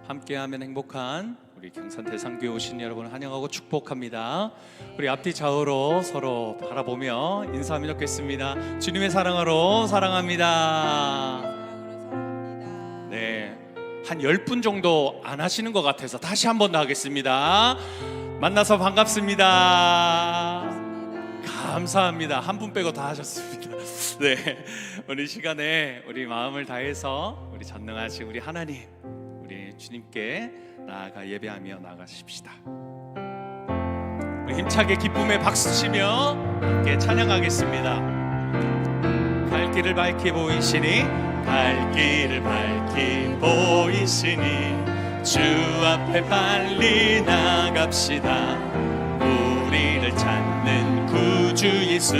함께하면 행복한 우리 경산대상교회 오신 여러분을 환영하고 축복합니다. 우리 앞뒤 좌우로 서로 바라보며 인사하면 좋겠습니다. 주님의 사랑으로 사랑합니다. 네, 한 10분 정도 안 하시는 것 같아서 다시 한 번 더 하겠습니다. 만나서 반갑습니다. 감사합니다. 한 분 빼고 다 하셨습니다. 네, 우리 시간에 우리 마음을 다해서 우리 전능하신 우리 하나님, 우리 주님께 나아가 예배하며 나아가십시다. 우리 힘차게 기쁨의 박수 치며 함께 찬양하겠습니다. 갈 길을 밝히 보이시니, 갈 길을 밝히 보이시니 주 앞에 빨리 나갑시다. 우리를 찾는 구주 예수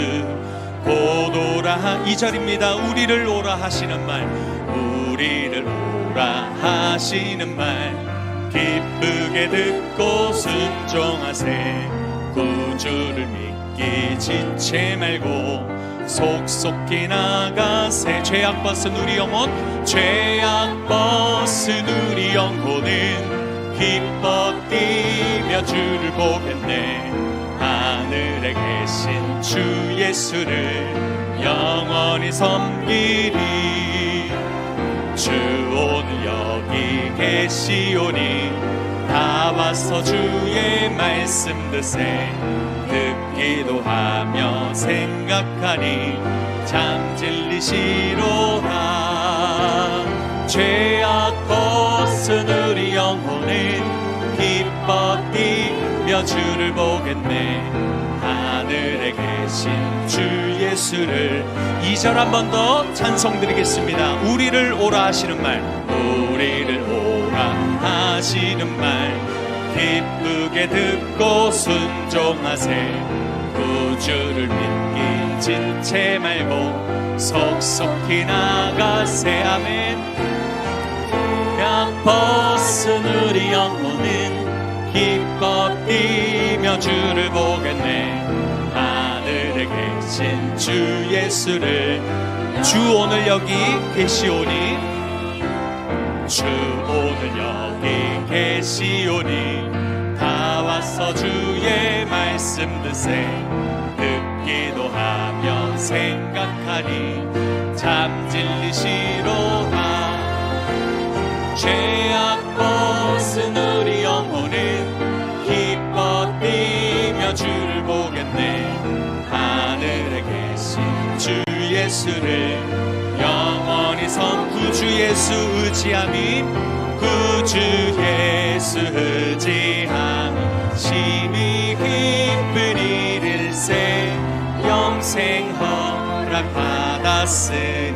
곧 오라. 2절입니다. 우리를 오라 하시는 말, 우리를 오라 하시는 말 기쁘게 듣고 순종하세. 구주를 믿기 지체 말고 속속히 나가세. 죄악 벗은 우리 영혼, 죄악 벗은 우리 영혼은 기뻐 뛰며 주를 보겠네. 하늘에 계신 주 예수를 영원히 섬기리. 주 오늘 여기 계시오니 다 와서 주의 말씀 듣세. 듣기도 하며 생각하니 참 진리시로다. 죄악 벗은 우리 영혼은 기뻐 뛰며 주를 보겠네. 하늘에 계신 주 예수를. 2절 한 번 더 찬송 드리겠습니다. 우리를 오라 하시는 말, 우리를 오라 하시는 말 기쁘게 듣고 순종하세. 구주를 믿기 지체 말고 속속히 나가세. 아멘. 죄악 벗은 우리 영혼은 기뻐 뛰며 주를 보겠네. 하늘에 계신 주 예수를. 주 오늘 여기 계시오니, 주 오늘 여기 계시오니 다 와서 주의 말씀 듣세. 듣기도 하며 생각하니 참 진리시로다. 죄악 벗은 우리 영혼은 기뻐 뛰며 주를 보겠네. 하늘에 계신 주 예수를 영원히 구주 예수 의지함이, 구주 예수 의지함이 심히 기쁜 일일세. 영생 허락 받았으니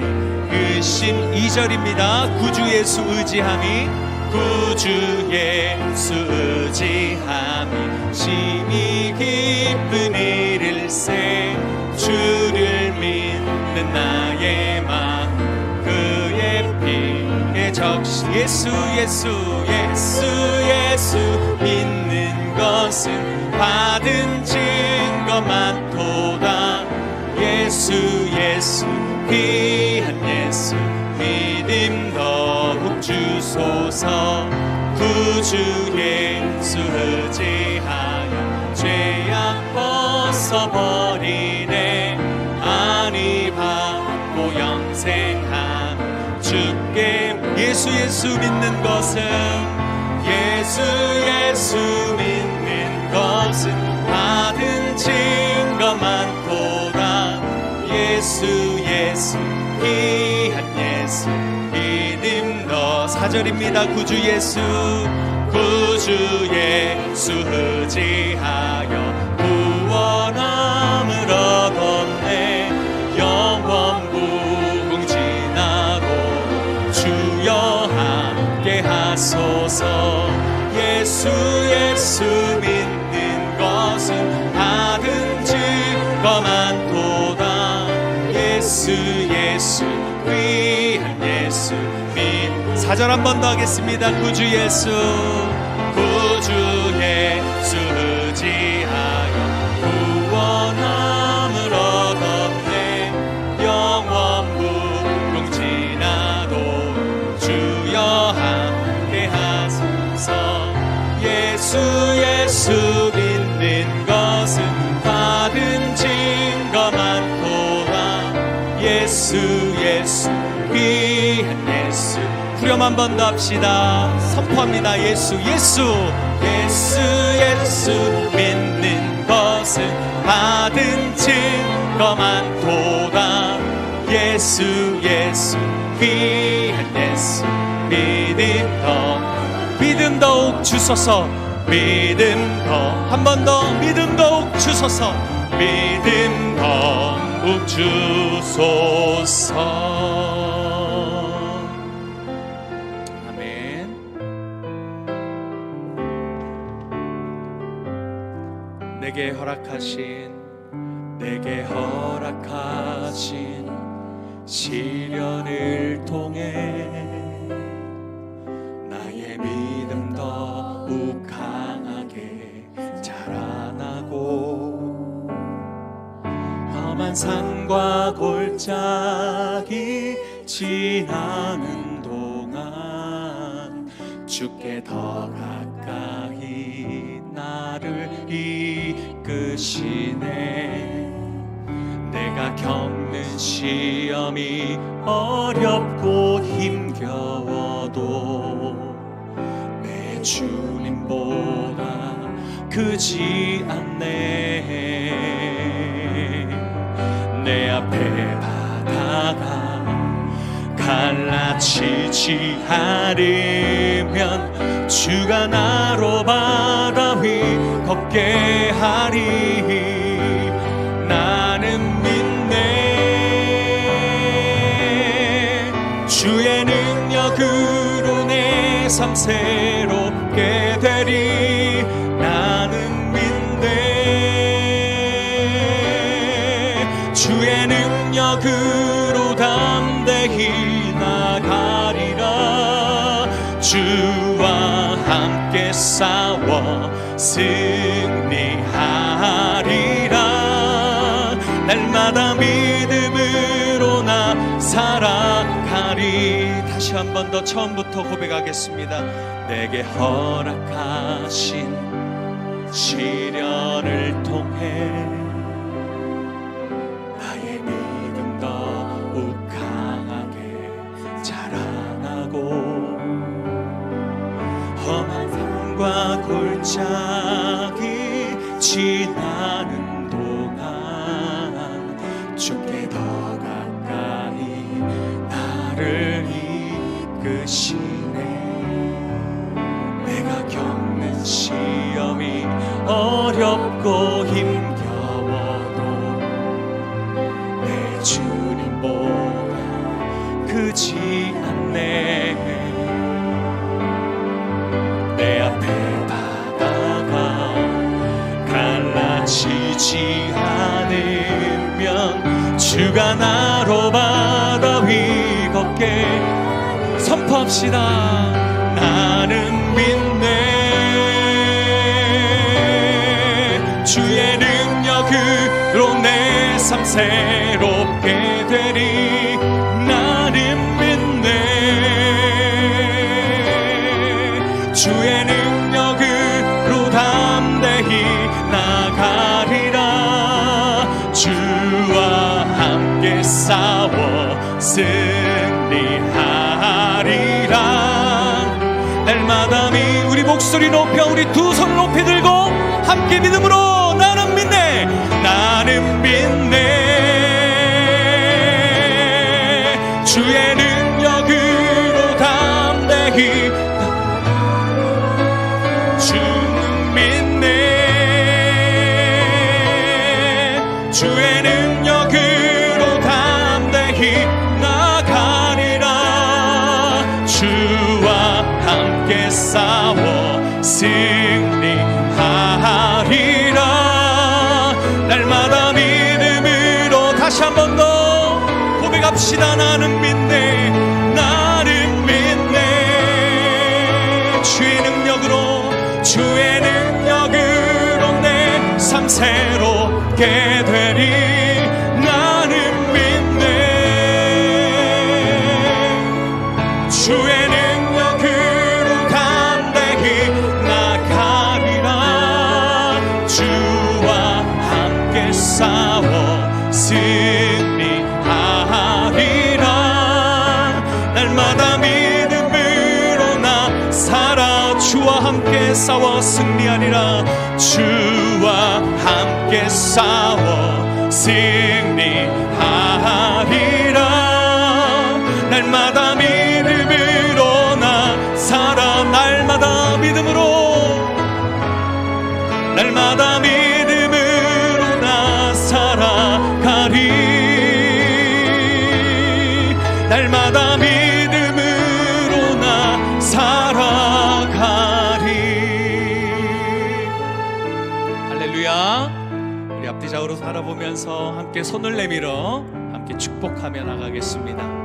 그 신. 2절입니다. 구주 예수 의지함이, 구주 예수 의지함이 심히 기쁜 일일세. 주를 믿는 나의 마음 그의 피에 적시. 예수 예수 예수 예수 믿는 것은 받은 증거 많도다. 예수 예수 귀한 예수 믿음 더욱 주소서. 구주 예수 의지하여 죄악 벗어버리네. 안위 받고 영생함 주께. 예수 예수 믿는 것은, 예수 예수 믿는 것은 받은 증거 많도다. 예수 예수 귀한 예수 믿음 더. 4절입니다. 구주 예수, 구주 예수 의지하여 구원함을 얻었네. 영원 무궁지나도 주여 함께 하소서. 예수 예수 믿는 것은 받은 증거 많도다. 예수 예수 귀한 예수 믿. 4절 한 번 더 하겠습니다. 구주 예수, 구주 예수 의지하여 구원함을 얻었네. 영원 무궁지나도 주여 함께 하소서. 주소서. 예수 예수 믿는 것은 받은 증거만 도다. 예수 예수 귀한 예수. 후렴 한 번 더 합시다. 선포합니다. 예수 예수 예수 예수 믿는 것은 받은 증거만 도다. 예수 예수 귀한 예수. 믿음 더욱 주소서. 믿음 더 한 번 더 믿음 더욱 주소서. 믿음 더욱 주소서. 아멘. 내게 허락하신 시련을 통해 나의 믿음 더욱 강하게 자라나고 험한 산과 골짜기 지나는 동안 주께 더 가까이 나를 이끄시네. 내가 겪는 시험이 어렵고 힘겨워도 내 주님보다 크지 않네. 내 앞에 바다가 갈라치지 않으면 주가 나로 바다 위 걷게 하리. 나는 믿네. 주의 능력으로 내 삶 새롭게 되리. 나는 믿네. 주의 능력으로 담대히 나가리라. 주와 함께 싸워 승리하리라. 날마다 믿음으로 나 살아가리. 다시 한 번 더 처음부터 고백하겠습니다. 내게 허락하신 시련을 통해 나의 믿음 더욱 강하게 자라나고 험한 산과 골짜기 지나는 동안 주께 더 가까이 나를 이끄시네. 내가 겪는 시험이 어렵고 힘겨워도 내 주님보다 크지 않네. 내 앞에 바다가 갈라치지 않으면 주가 나로 바다 위 걷게. 선포합시다. 나는 믿네. 주의 능력으로 내 삶 새롭게 되리. 나는 믿네. 주의 능력으로 담대히 나가리라. 주와 함께 싸워 승리하리라. 날마다 우리 목소리 높여 우리 두 손을 높이 들고 함께 믿음으로 나는 믿네. 나는 믿네. 주의 능력으로 담대히 주는 믿네. 주의 능력으로 담대히 나가리라. 주와 함께 싸워 승리하리라. 날마다 믿음으로 다시 한 번 더 고백합시다. 나는 믿네. 나는 믿네. 주의 능력으로 내 삶 새롭게 되리. 나는 믿네. 주의 능력으로 담대히 주와 함께 싸워 승리하리라. 주와 함께 싸워 승리하리라. 날마다 믿음으로 나 살아. 날마다 믿음으로, 날마다 믿음으로 나 살아가리. 날마다 믿음으로 나 살아가리. 할렐루야. 우리 앞뒤 좌우로 살아보면서 함께 손을 내밀어 함께 축복하며 나가겠습니다.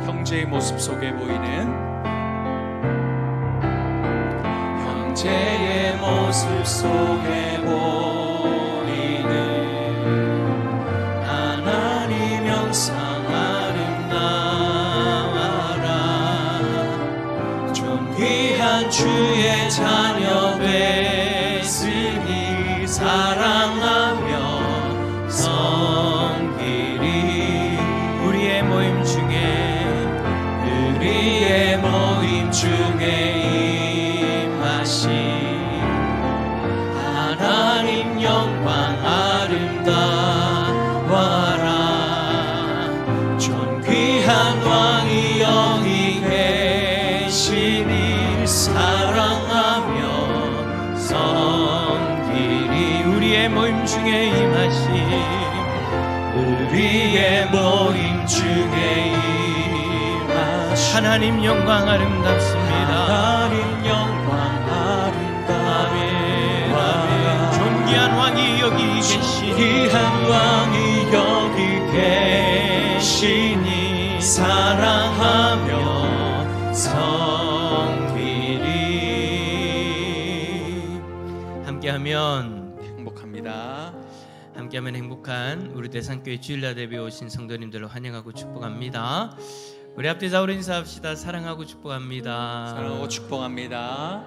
형제의 모습 속에 보이는, 형제의 모습 속에 보이는 하나님 영상 아름다워라. 좀 귀한 주의 자녀 됐으니 사랑하며 섬기리. 우리의 모임 중에, 우리의 모임 중에 임하신 하나님 영광 아름다워라. 존귀한 왕이 여기 계시니 사랑하며 섬기리. 우리의 모임 중에 임하신, 우리의 모임 중에 임하신 하나님 영광 아름답습니다. 하나님 영광 아름다워라. 존귀한 왕이 여기 계시니, 존귀한 왕이 여기 계시니 사랑하며 섬기리. 함께하면 행복합니다. 함께하면 행복한 우리 대산교회 주일야대에 오신 성도님들을 환영하고 축복합니다. 우리 앞뒤 좌우로 인사합시다. 사랑하고 축복합니다. 사랑하고 축복합니다.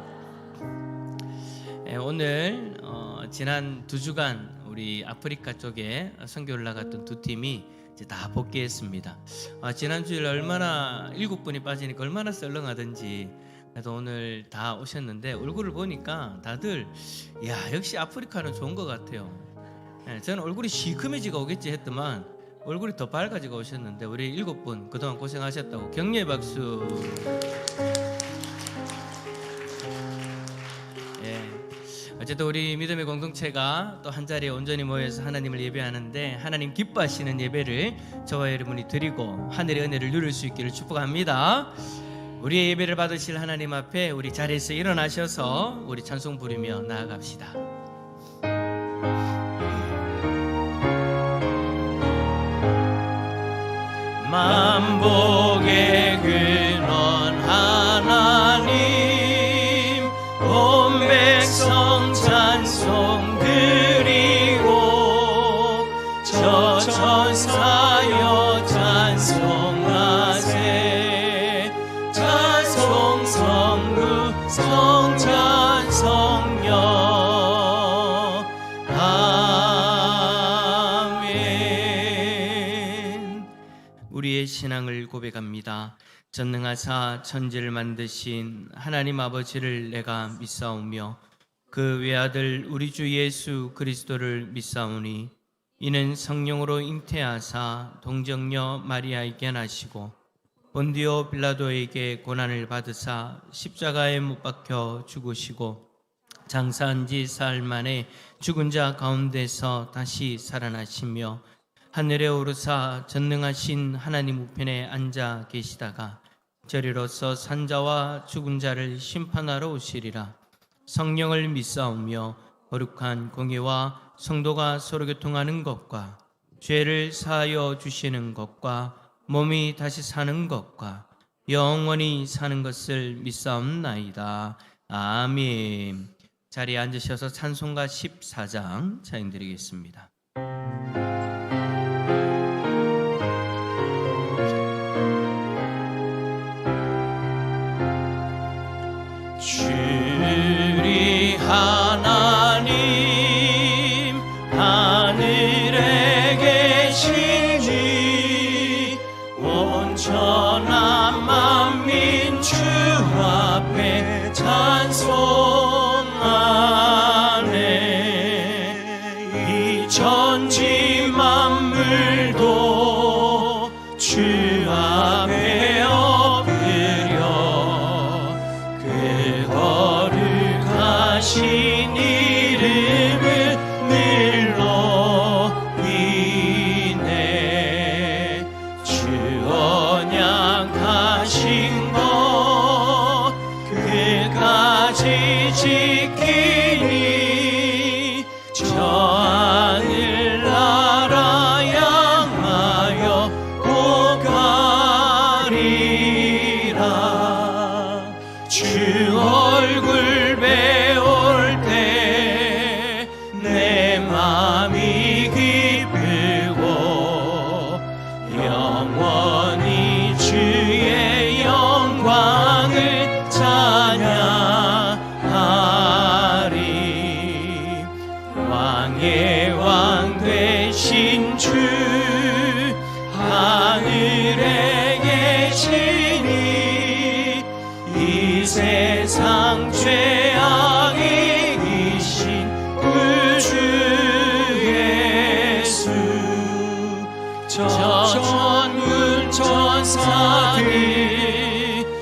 오늘 지난 2주간 우리 아프리카 쪽에 선교를 나갔던 두 팀이 이제 다 복귀했습니다. 지난 주일 얼마나 7분이 빠지니까 얼마나 썰렁하든지, 그래도 오늘 다 오셨는데 얼굴을 보니까 다들 야, 역시 아프리카는 좋은 것 같아요. 저는 얼굴이 시커매지가 오겠지 했더만 얼굴이 더 밝아지고 오셨는데, 우리 7분 그동안 고생하셨다고 격려의 박수. 어쨌든 우리 믿음의 공동체가 또 한자리에 온전히 모여서 하나님을 예배하는데, 하나님 기뻐하시는 예배를 저와 여러분이 드리고 하늘의 은혜를 누릴 수 있기를 축복합니다. 우리의 예배를 받으실 하나님 앞에 우리 자리에서 일어나셔서 우리 찬송 부르며 나아갑시다. 만복의 근원 하나님, 온 백성 찬송 드리고 저 천사여 찬송하세. 찬송 성부 성찬 성령 우리의 신앙을 고백합니다. 전능하사 천지를 만드신 하나님 아버지를 내가 믿사오며 그 외아들 우리 주 예수 그리스도를 믿사오니, 이는 성령으로 잉태하사 동정녀 마리아에게 나시고 본디오 빌라도에게 고난을 받으사 십자가에 못 박혀 죽으시고 장사한 지 사흘 만에 죽은 자 가운데서 다시 살아나시며 하늘에 오르사 전능하신 하나님 우편에 앉아 계시다가 저리로서 산자와 죽은 자를 심판하러 오시리라. 성령을 믿사오며 거룩한 공예와 성도가 서로 교통하는 것과 죄를 사하여 주시는 것과 몸이 다시 사는 것과 영원히 사는 것을 믿사옵나이다. 아멘. 자리에 앉으셔서 찬송가 14장 찬양드리겠습니다. 주리 하나님 하늘에 계시니 온천한 만민 주 앞에 안에 이 천지 만물도 주 앞에 엎드려 그 거룩하신 이름을 늘 높이네. 주 언약하신 것 끝까지 지키니 저 하늘나라 향하여 곧 가리라. 주 얼굴 배울 때 내 맘이 기쁘고 영원히 주의 영광을 찬양하리. 왕의 왕 되신 주 하늘에 계시니 이 세상 죄악이 이신 구주 예수. 저 천군 천사들이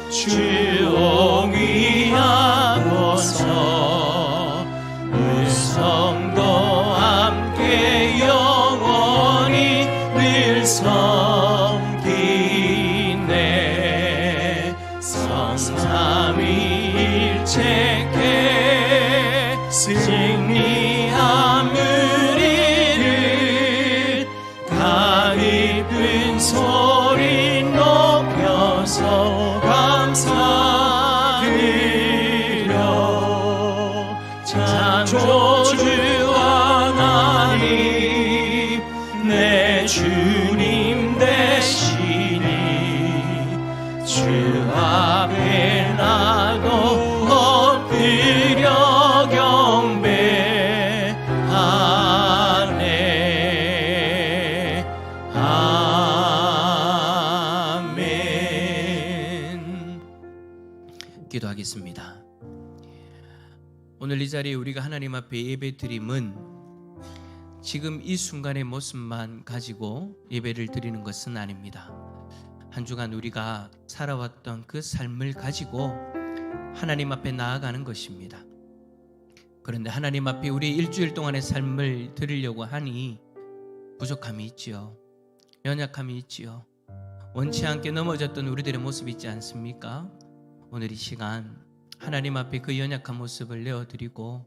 주 옹이하고서 음성도 함께 영원히 늘 섬기네. 성삼위일체께 승리한 우리를 가입은 소리 높여서 감사드려. 창조주 하나님 내 주님 되시니 주 앞에 나도 엎드려 경배하네. 아멘. 기도하겠습니다. 오늘 이 자리에 우리가 하나님 앞에 예배드림은 지금 이 순간의 모습만 가지고 예배를 드리는 것은 아닙니다. 한 주간 우리가 살아왔던 그 삶을 가지고 하나님 앞에 나아가는 것입니다. 그런데 하나님 앞에 우리 일주일 동안의 삶을 드리려고 하니 부족함이 있지요. 연약함이 있지요. 원치 않게 넘어졌던 우리들의 모습이 있지 않습니까? 오늘 이 시간 하나님 앞에 그 연약한 모습을 내어드리고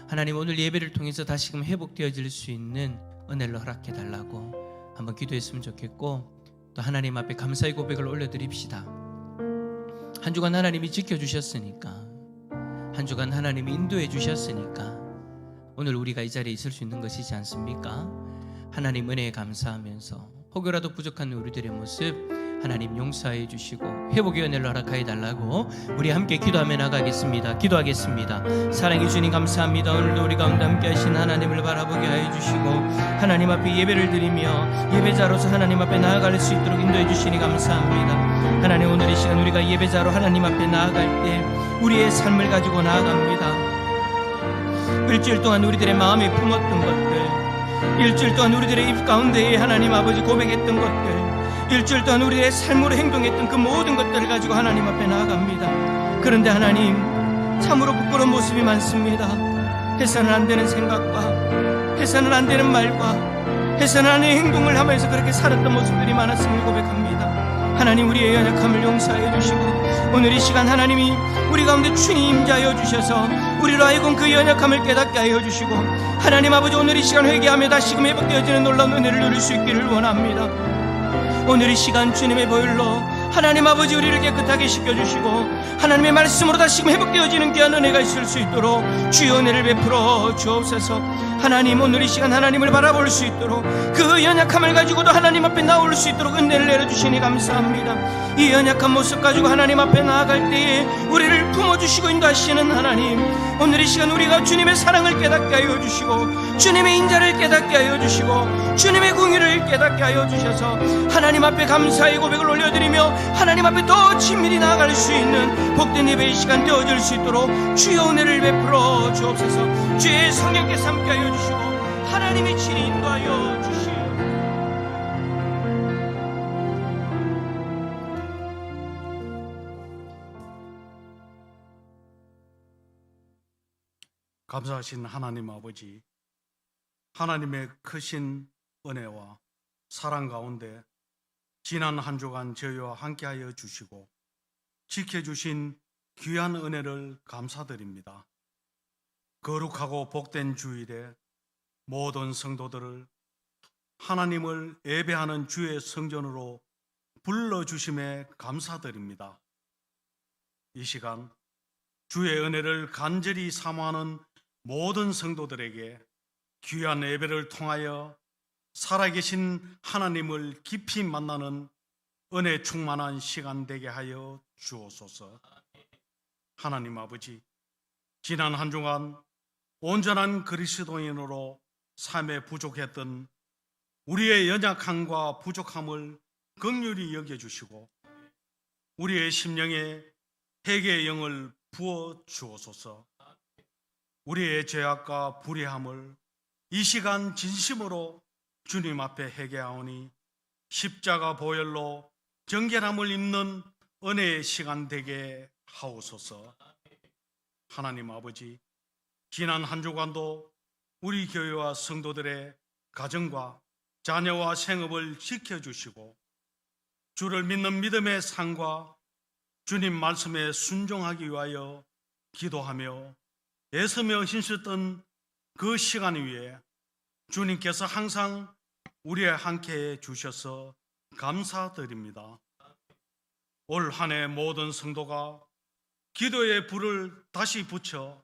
하나님 오늘 예배를 통해서 다시금 회복되어질 수 있는 은혜를 허락해 달라고 한번 기도했으면 좋겠고, 또 하나님 앞에 감사의 고백을 올려드립시다. 한 주간 하나님이 지켜주셨으니까, 한 주간 하나님이 인도해 주셨으니까 오늘 우리가 이 자리에 있을 수 있는 것이지 않습니까? 하나님 은혜에 감사하면서 혹여라도 부족한 우리들의 모습 하나님 용서해 주시고 회복의 은혜를 허락하여 달라고 우리 함께 기도하며 나가겠습니다. 기도하겠습니다. 사랑해 주님 감사합니다. 오늘도 우리 가운데 함께 하신 하나님을 바라보게 하여 주시고 하나님 앞에 예배를 드리며 예배자로서 하나님 앞에 나아갈 수 있도록 인도해 주시니 감사합니다. 하나님 오늘 이 시간 우리가 예배자로 하나님 앞에 나아갈 때 우리의 삶을 가지고 나아갑니다. 일주일 동안 우리들의 마음에 품었던 것들, 일주일 동안 우리들의 입 가운데에 하나님 아버지 고백했던 것들, 일주일 동안 우리의 삶으로 행동했던 그 모든 것들을 가지고 하나님 앞에 나아갑니다. 그런데 하나님 참으로 부끄러운 모습이 많습니다. 해서는 안 되는 생각과 해서는 안 되는 말과 해서는 안 되는 행동을 하면서 그렇게 살았던 모습들이 많았음을 고백합니다. 하나님 우리의 연약함을 용서하여 주시고 오늘 이 시간 하나님이 우리 가운데 주님 임재하여 주셔서 우리로 하여금 그 연약함을 깨닫게 하여 주시고 하나님 아버지 오늘 이 시간 회개하며 다시금 회복되어지는 놀라운 은혜를 누릴 수 있기를 원합니다. 오늘 이 시간 주님의 보혈로 하나님 아버지 우리를 깨끗하게 씻겨주시고 하나님의 말씀으로 다시금 회복되어지는 귀한 은혜가 있을 수 있도록 주의 은혜를 베풀어 주옵소서. 하나님 오늘 이 시간 하나님을 바라볼 수 있도록 그 연약함을 가지고도 하나님 앞에 나올 수 있도록 은혜를 내려주시니 감사합니다. 이 연약한 모습 가지고 하나님 앞에 나아갈 때에 우리를 품어주시고 인도하시는 하나님, 오늘 이 시간 우리가 주님의 사랑을 깨닫게 하여 주시고 주님의 인자를 깨닫게 하여 주시고 주님의 공의를 깨닫게 하여 주셔서 하나님 앞에 감사의 고백을 올려드리며 하나님 앞에 더 친밀히 나아갈 수 있는 복된 예배의 시간 되어질 수 있도록 주의 은혜를 베풀어 주옵소서. 주의 성령께서 함께 하여 주시고 하나님의 친히 인도하여 주시옵소서. 감사하신 하나님 아버지, 하나님의 크신 은혜와 사랑 가운데 지난 한 주간 저희와 함께하여 주시고 지켜주신 귀한 은혜를 감사드립니다. 거룩하고 복된 주일에 모든 성도들을 하나님을 예배하는 주의 성전으로 불러주심에 감사드립니다. 이 시간 주의 은혜를 간절히 사모하는 모든 성도들에게 귀한 예배를 통하여 살아계신 하나님을 깊이 만나는 은혜 충만한 시간 되게 하여 주옵소서. 하나님 아버지, 지난 한 주간 온전한 그리스도인으로 삶에 부족했던 우리의 연약함과 부족함을 긍휼히 여겨주시고 우리의 심령에 회개의 영을 부어 주옵소서. 우리의 죄악과 불의함을 이 시간 진심으로 주님 앞에 회개하오니 십자가 보혈로 정결함을 입는 은혜의 시간 되게 하옵소서. 하나님 아버지, 지난 한 주간도 우리 교회와 성도들의 가정과 자녀와 생업을 지켜주시고 주를 믿는 믿음의 삶과 주님 말씀에 순종하기 위하여 기도하며 애쓰며 힘썼던 그 시간 위에 주님께서 항상 우리와 함께해 주셔서 감사드립니다. 올 한 해 모든 성도가 기도의 불을 다시 붙여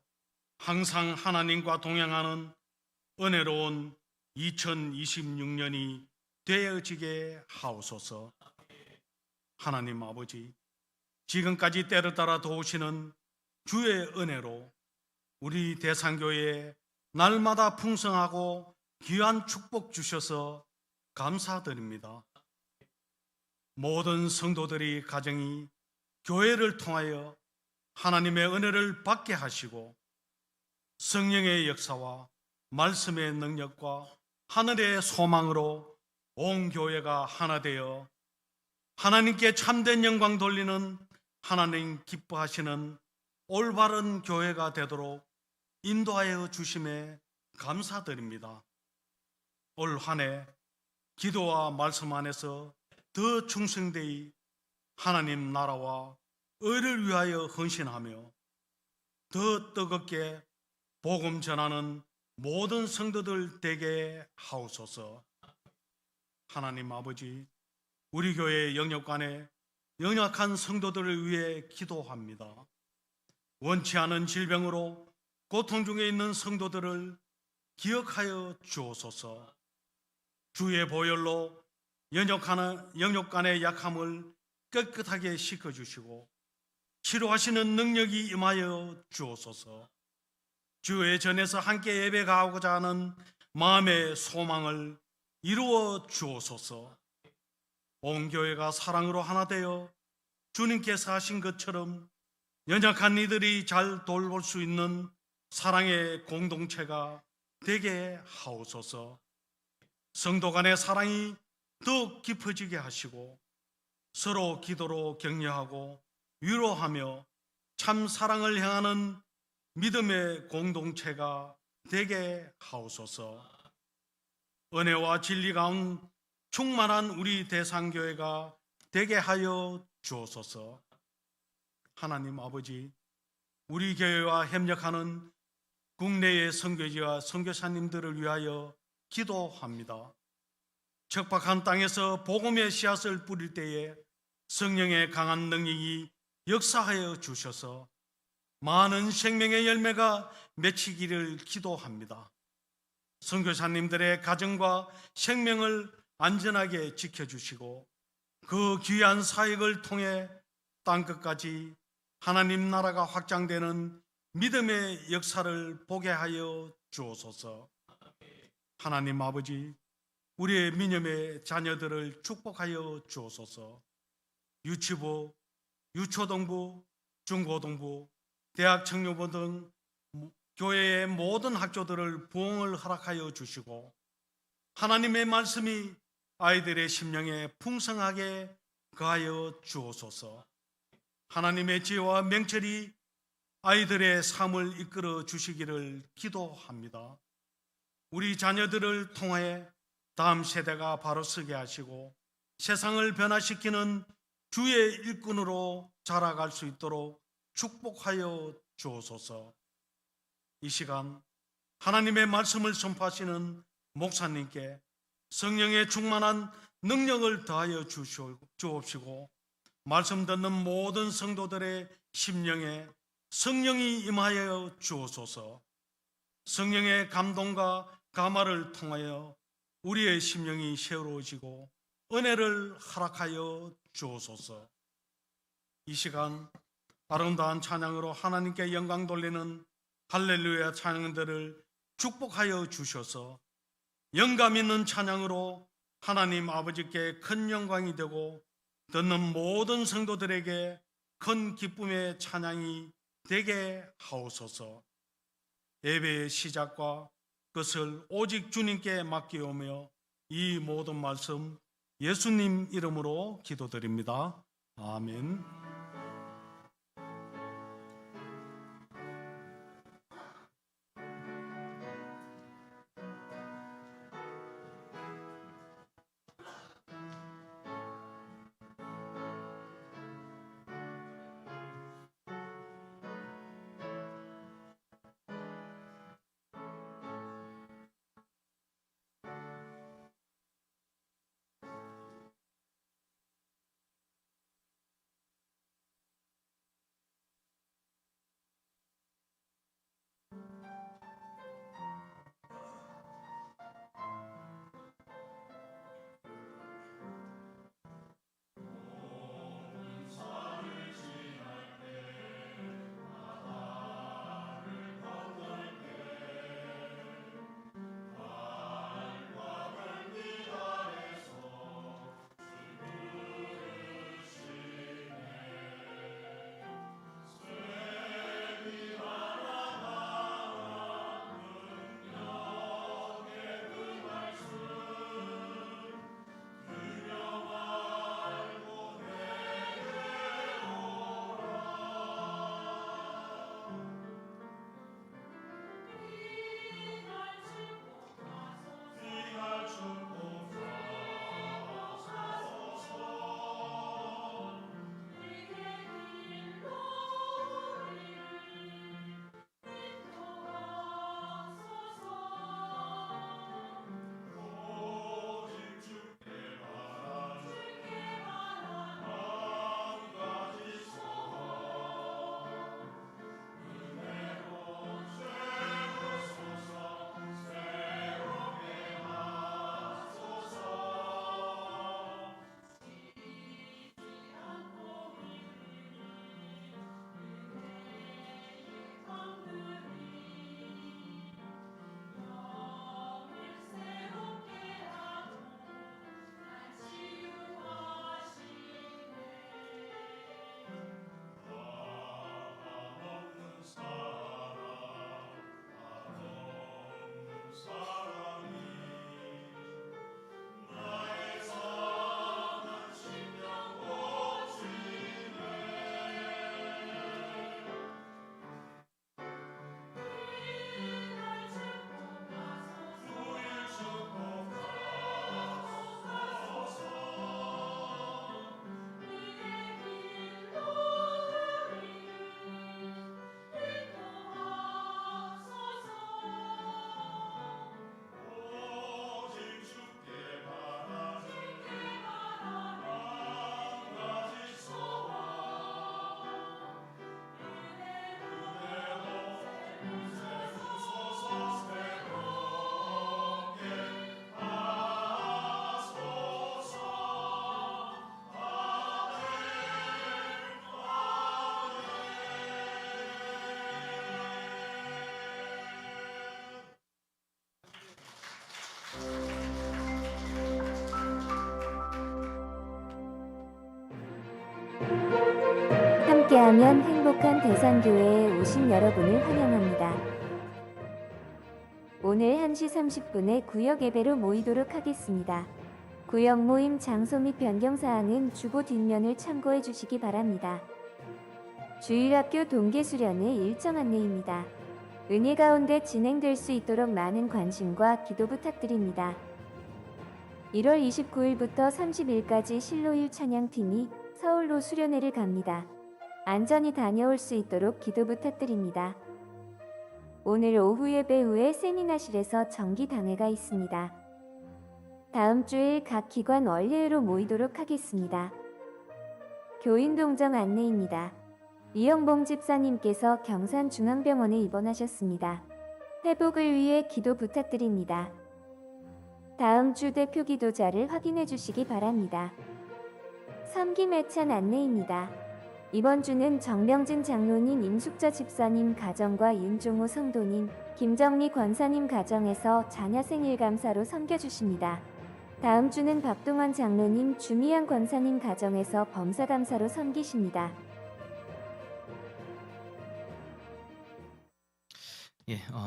항상 하나님과 동행하는 은혜로운 2026년이 되어지게 하옵소서. 하나님 아버지, 지금까지 때를 따라 도우시는 주의 은혜로 우리 대상교회에 날마다 풍성하고 귀한 축복 주셔서 감사드립니다. 모든 성도들이 가정이 교회를 통하여 하나님의 은혜를 받게 하시고 성령의 역사와 말씀의 능력과 하늘의 소망으로 온 교회가 하나 되어 하나님께 참된 영광 돌리는 하나님 기뻐하시는 올바른 교회가 되도록 인도하여 주심에 감사드립니다. 올 한 해 기도와 말씀 안에서 더 충성되이 하나님 나라와 의를 위하여 헌신하며 더 뜨겁게 복음 전하는 모든 성도들 되게 하옵소서. 하나님 아버지, 우리 교회 영역간에 연약한 성도들을 위해 기도합니다. 원치 않은 질병으로 고통 중에 있는 성도들을 기억하여 주옵소서. 주의 보혈로 영역간의 약함을 깨끗하게 씻어주시고 치료하시는 능력이 임하여 주옵소서. 주의 전에서 함께 예배가고자 하는 마음의 소망을 이루어 주옵소서. 온 교회가 사랑으로 하나 되어 주님께서 하신 것처럼 연약한 이들이 잘 돌볼 수 있는 사랑의 공동체가 되게 하옵소서. 성도 간의 사랑이 더욱 깊어지게 하시고 서로 기도로 격려하고 위로하며 참 사랑을 향하는 믿음의 공동체가 되게 하옵소서. 은혜와 진리 가운 충만한 우리 대상교회가 되게 하여 주옵소서. 하나님 아버지, 우리 교회와 협력하는 국내의 선교지와 선교사님들을 위하여 기도합니다. 척박한 땅에서 복음의 씨앗을 뿌릴 때에 성령의 강한 능력이 역사하여 주셔서 많은 생명의 열매가 맺히기를 기도합니다. 선교사님들의 가정과 생명을 안전하게 지켜주시고 그 귀한 사역을 통해 땅끝까지 하나님 나라가 확장되는 믿음의 역사를 보게 하여 주옵소서. 하나님 아버지, 우리의 미념의 자녀들을 축복하여 주옵소서. 유치부, 유초등부, 중고등부, 대학 청년부 등 교회의 모든 학교들을 부흥을 허락하여 주시고 하나님의 말씀이 아이들의 심령에 풍성하게 거하여 주옵소서. 하나님의 지혜와 명철이 아이들의 삶을 이끌어 주시기를 기도합니다. 우리 자녀들을 통해 다음 세대가 바로 서게 하시고 세상을 변화시키는 주의 일꾼으로 자라갈 수 있도록 축복하여 주옵소서. 이 시간 하나님의 말씀을 선포하시는 목사님께 성령의 충만한 능력을 더하여 주옵시고 말씀 듣는 모든 성도들의 심령에 성령이 임하여 주옵소서. 성령의 감동과 감화를 통하여 우리의 심령이 새로워지고 은혜를 허락하여 주옵소서. 이 시간 아름다운 찬양으로 하나님께 영광 돌리는 할렐루야 찬양들을 축복하여 주셔서 영감 있는 찬양으로 하나님 아버지께 큰 영광이 되고 듣는 모든 성도들에게 큰 기쁨의 찬양이 되게 하옵소서. 예배의 시작과 끝을 오직 주님께 맡기오며 이 모든 말씀 예수님 이름으로 기도드립니다. 아멘. 함께하면 행복한 대상교회에 오신 여러분을 환영합니다. 오늘 1시 30분에 구역 예배로 모이도록 하겠습니다. 구역 모임 장소 및 변경사항은 주보 뒷면을 참고해 주시기 바랍니다. 주일학교 동계 수련회 일정 안내입니다. 은혜 가운데 진행될 수 있도록 많은 관심과 기도 부탁드립니다. 1월 29일부터 30일까지 실로일 찬양팀이 서울로 수련회를 갑니다. 안전히 다녀올 수 있도록 기도 부탁드립니다. 오늘 오후 예배 후에 세미나실에서 정기당회가 있습니다. 다음 주일 각 기관 원례회로 모이도록 하겠습니다. 교인 동정 안내입니다. 이영봉 집사님께서 경산중앙병원에 입원하셨습니다. 회복을 위해 기도 부탁드립니다. 다음 주 대표 기도자를 확인해 주시기 바랍니다. 섬김 애찬 안내입니다. 이번 주는 정명진 장로님, 임숙자 집사님 가정과 윤종호 성도님, 김정리 권사님 가정에서 자녀 생일 감사로 섬겨주십니다. 다음 주는 박동원 장로님, 주미양 권사님 가정에서 범사 감사로 섬기십니다.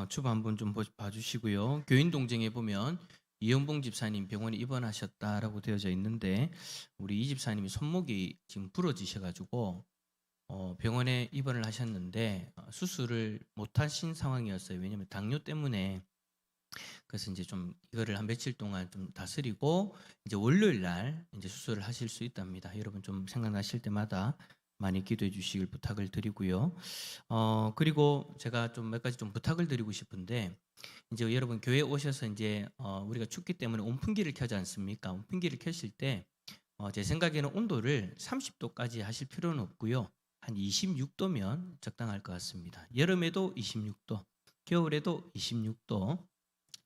주보 한번 좀 봐주시고요. 교인 동정에 보면 이영봉 집사님 병원에 입원하셨다라고 되어져 있는데 우리 이 집사님이 손목이 지금 부러지셔가지고 병원에 입원을 하셨는데 수술을 못하신 상황이었어요. 왜냐하면 당뇨 때문에. 그래서 이제 좀 이거를 한 며칠 동안 좀 다스리고 이제 월요일 날 이제 수술을 하실 수 있답니다. 여러분 좀 생각나실 때마다 많이 기도해 주시길 부탁을 드리고요. 그리고 제가 좀 몇 가지 좀 부탁을 드리고 싶은데 이제 여러분 교회 오셔서 이제 우리가 춥기 때문에 온풍기를 켜지 않습니까? 온풍기를 켜실 때 제 생각에는 온도를 30도까지 하실 필요는 없고요. 한 26도면 적당할 것 같습니다. 여름에도 26도, 겨울에도 26도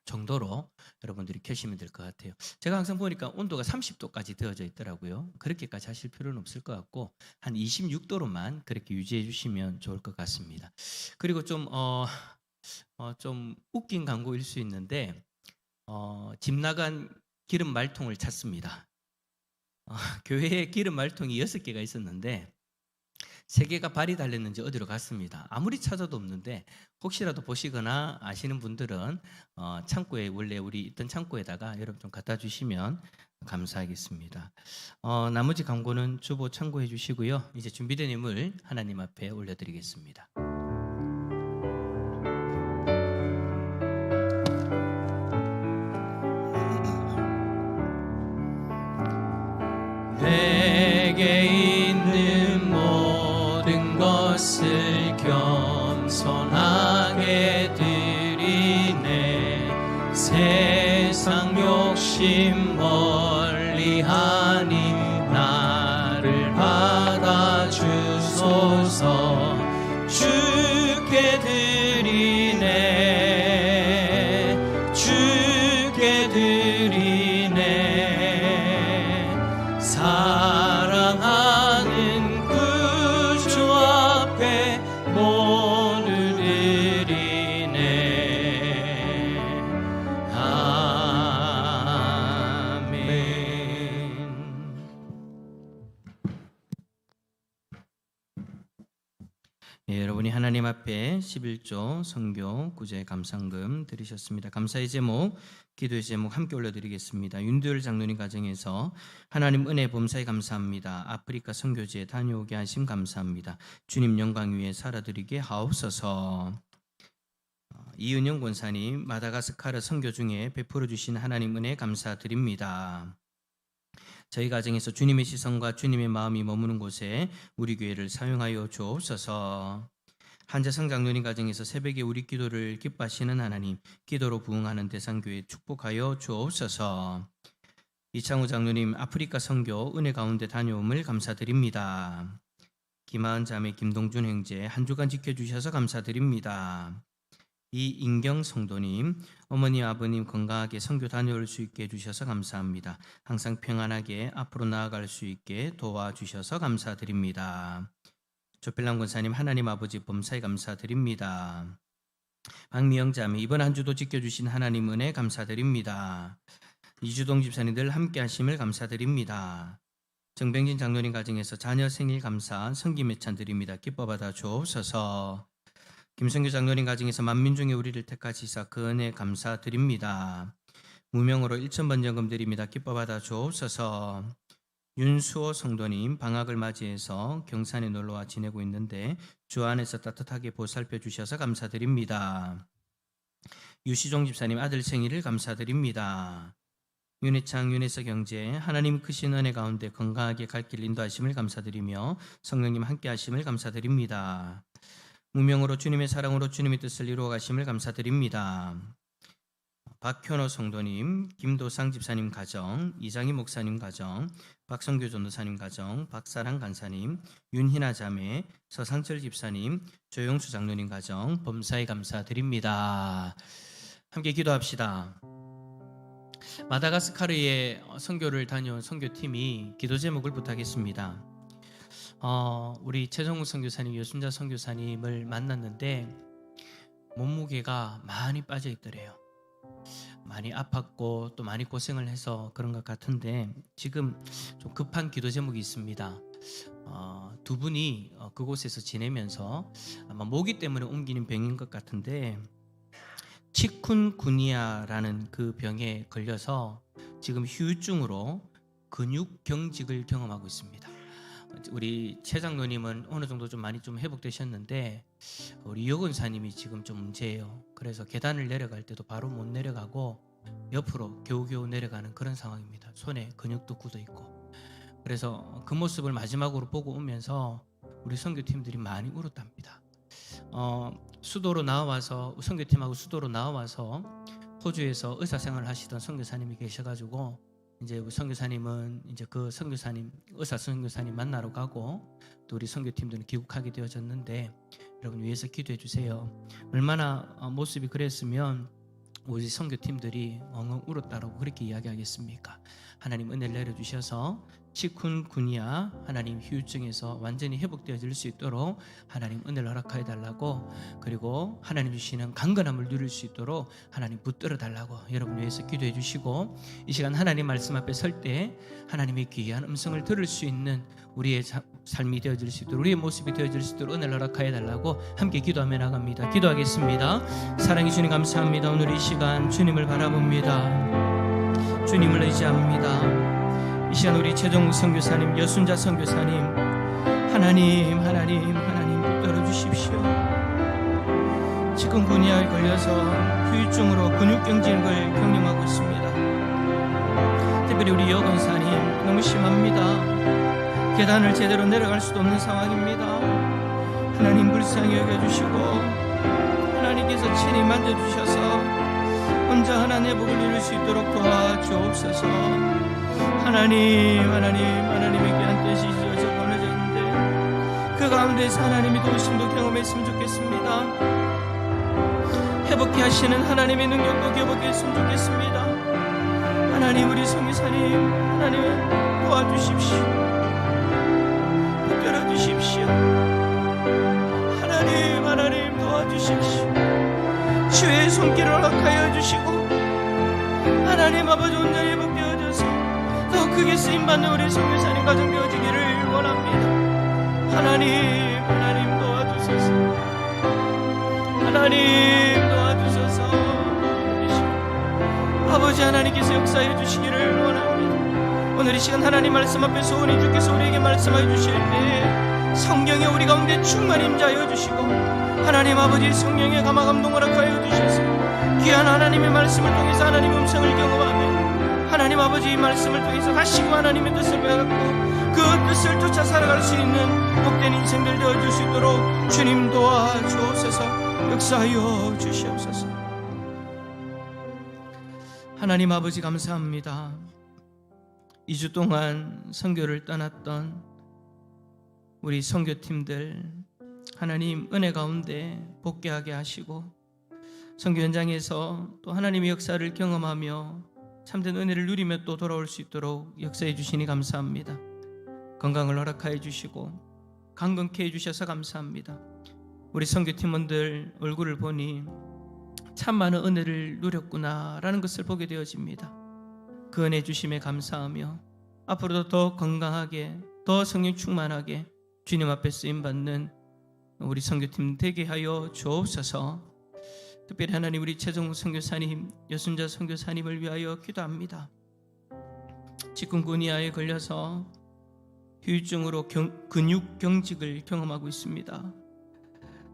정도로 여러분들이 켜시면 될 것 같아요. 제가 항상 보니까 온도가 30도까지 되어져 있더라고요. 그렇게까지 하실 필요는 없을 것 같고 한 26도로만 그렇게 유지해 주시면 좋을 것 같습니다. 그리고 좀 웃긴 광고일 수 있는데 집 나간 기름 말통을 찾습니다. 교회에 기름 말통이 6개가 있었는데 3개가 발이 달렸는지 어디로 갔습니다. 아무리 찾아도 없는데 혹시라도 보시거나 아시는 분들은 창고에 원래 우리 있던 창고에다가 여러분 좀 갖다 주시면 감사하겠습니다. 나머지 광고는 주보 참고해 주시고요. 이제 준비된 인물 하나님 앞에 올려드리겠습니다. 내게 있는 모든 것을 겸손하게 드리네. 세상 욕심 멀리하니 나를 받아주소서. 주께 드리네, 주께 드리네. 사랑하는 구주 앞에 모두 드리네. 아멘. 여러분이 하나님 앞에 11조 선교 구제 감상금 드리셨습니다. 감사의 제목, 기도의 제목 함께 올려드리겠습니다. 윤두열 장로님 가정에서 하나님 은혜 범사에 감사합니다. 아프리카 선교지에 다녀오게 하심 감사합니다. 주님 영광 위에 살아드리게 하옵소서. 이은영 권사님 마다가스카르 선교 중에 베풀어 주신 하나님 은혜 감사드립니다. 저희 가정에서 주님의 시선과 주님의 마음이 머무는 곳에 우리 교회를 사용하여 주옵소서. 한재성 장로님 가정에서 새벽에 우리 기도를 기뻐하시는 하나님, 기도로 부응하는 대상교회 축복하여 주옵소서. 이창우 장로님 아프리카 선교 은혜 가운데 다녀옴을 감사드립니다. 김하은 자매 김동준 형제 한 주간 지켜주셔서 감사드립니다. 이인경 성도님, 어머님 아버님 건강하게 선교 다녀올 수 있게 해주셔서 감사합니다. 항상 평안하게 앞으로 나아갈 수 있게 도와주셔서 감사드립니다. 조필남 권사님 하나님 아버지 범사에 감사드립니다. 박미영 자매 이번 한 주도 지켜주신 하나님 은혜 감사드립니다. 이주동 집사님들 함께 하심을 감사드립니다. 정병진 장로님 가정에서 자녀 생일 감사 성김 예찬 드립니다. 기뻐 받아 주옵소서. 김성규 장로님 가정에서 만민 중에 우리를 택하시사 그 은혜 감사드립니다. 무명으로 1,000번정금 드립니다. 기뻐 받아 주옵소서. 윤수호 성도님 방학을 맞이해서 경산에 놀러와 지내고 있는데 주 안에서 따뜻하게 보살펴 주셔서 감사드립니다. 유시종 집사님 아들 생일을 감사드립니다. 윤혜창 윤혜서 경제 하나님 크신 은혜 가운데 건강하게 갈 길 인도하심을 감사드리며 성령님 함께 하심을 감사드립니다. 무명으로 주님의 사랑으로 주님의 뜻을 이루어 가심을 감사드립니다. 박현호 성도님, 김도상 집사님 가정, 이장희 목사님 가정, 박성규 전도사님 가정, 박사랑 간사님, 윤희나 자매, 서상철 집사님, 조영수 장로님 가정 범사에 감사드립니다. 함께 기도합시다. 마다가스카르에 선교를 다녀온 선교팀이 기도 제목을 부탁했습니다. 우리 최정우 선교사님, 여순자 선교사님을 만났는데 몸무게가 많이 빠져 있더래요. 많이 아팠고 또 많이 고생을 해서 그런 것 같은데 지금 좀 급한 기도 제목이 있습니다. 두 분이 그곳에서 지내면서 아마 모기 때문에 옮기는 병인 것 같은데 치쿤구니아라는 그 병에 걸려서 지금 후유증으로 근육 경직을 경험하고 있습니다. 우리 최 장로님은 어느 정도 좀 많이 좀 회복되셨는데 우리 여건사님이 지금 좀 문제예요. 그래서 계단을 내려갈 때도 바로 못 내려가고 옆으로 겨우겨우 내려가는 그런 상황입니다. 손에 근육도 굳어 있고. 그래서 그 모습을 마지막으로 보고 오면서 우리 선교팀들이 많이 울었답니다. 수도로 나와서 선교팀하고 수도로 나와서 호주에서 의사생활을 하시던 선교사님이 계셔가지고 이제 우리 선교사님은 이제 그 선교사님 의사 선교사님 만나러 가고 또 우리 선교팀들은 귀국하게 되어졌는데 여러분 위해서 기도해 주세요. 얼마나 모습이 그랬으면 우리 선교팀들이 엉엉 울었다라고 그렇게 이야기하겠습니까? 하나님 은혜를 내려주셔서 치쿤구니아 하나님 후유증에서 완전히 회복되어질 수 있도록 하나님 은혜를 허락하여 달라고, 그리고 하나님 주시는 강건함을 누릴 수 있도록 하나님 붙들어 달라고 여러분 위해서 기도해 주시고, 이 시간 하나님 말씀 앞에 설 때 하나님의 귀한 음성을 들을 수 있는 우리의 삶이 되어질 수 있도록, 우리의 모습이 되어질 수 있도록 은혜를 허락하여 달라고 함께 기도하며 나갑니다. 기도하겠습니다. 사랑해 주님 감사합니다. 오늘 이 시간 주님을 바라봅니다. 주님을 의지합니다. 이 시간 우리 최정욱 선교사님, 여순자 선교사님, 하나님 붙들어 주십시오. 치kun구니아에 걸려서 후유증으로 근육경직을 경험하고 있습니다. 특별히 우리 여건사님 너무 심합니다. 계단을 제대로 내려갈 수도 없는 상황입니다. 하나님 불쌍히 여겨주시고 하나님께서 친히 만져주셔서 혼자 하나님 회복을 이룰 수 있도록 도와주옵소서. 하나님의 귀한 뜻이 이루어져 벌어져 있는데 그 가운데서 하나님의 도우심도 경험했으면 좋겠습니다. 회복케 하시는 하나님의 능력도 경험했으면 좋겠습니다. 하나님 우리 성교사님 하나님 도와주십시오. 붙들어 주십시오. 하나님 도와주십시오. 주의 손길을 허락하여 주시고 하나님 아버지 온전히 회복되어져서 더 크게 쓰임받는 우리 선교사님 가정 되어지기를 원합니다. 하나님 도와주소서. 하나님 도와주소서. 아버지 하나님께서 역사해 주시기를 원합니다. 오늘 이 시간 하나님 말씀 앞에 소원이 주께서 우리에게 말씀해 주실 때 성경에 우리 가운데 충만히 임자여 주시고 하나님 아버지 성령의 감화 감동을 허락하여 주셔서 귀한 하나님의 말씀을 통해서 하나님의 음성을 경험하며 하나님 아버지 이 말씀을 통해서 다시금 하나님의 뜻을 배웠고 그 뜻을 쫓아 살아갈 수 있는 복된 인생들 되어줄 수 있도록 주님 도와주옵소서. 역사하여 주시옵소서. 하나님 아버지 감사합니다. 2주 동안 선교를 떠났던 우리 선교팀들 하나님 은혜 가운데 복귀하게 하시고 선교 현장에서 또 하나님의 역사를 경험하며 참된 은혜를 누리며 또 돌아올 수 있도록 역사해 주시니 감사합니다. 건강을 허락하여 주시고 강건케 해주셔서 감사합니다. 우리 선교팀원들 얼굴을 보니 참 많은 은혜를 누렸구나라는 것을 보게 되어집니다. 그 은혜 주심에 감사하며 앞으로도 더 건강하게, 더 성령 충만하게 주님 앞에 쓰임받는 우리 선교팀 되게 하여 주옵소서. 특별히 하나님, 우리 최종 선교사님, 여순자 선교사님을 위하여 기도합니다. 치kun구니아에 걸려서 후유증으로 근육 경직을 경험하고 있습니다.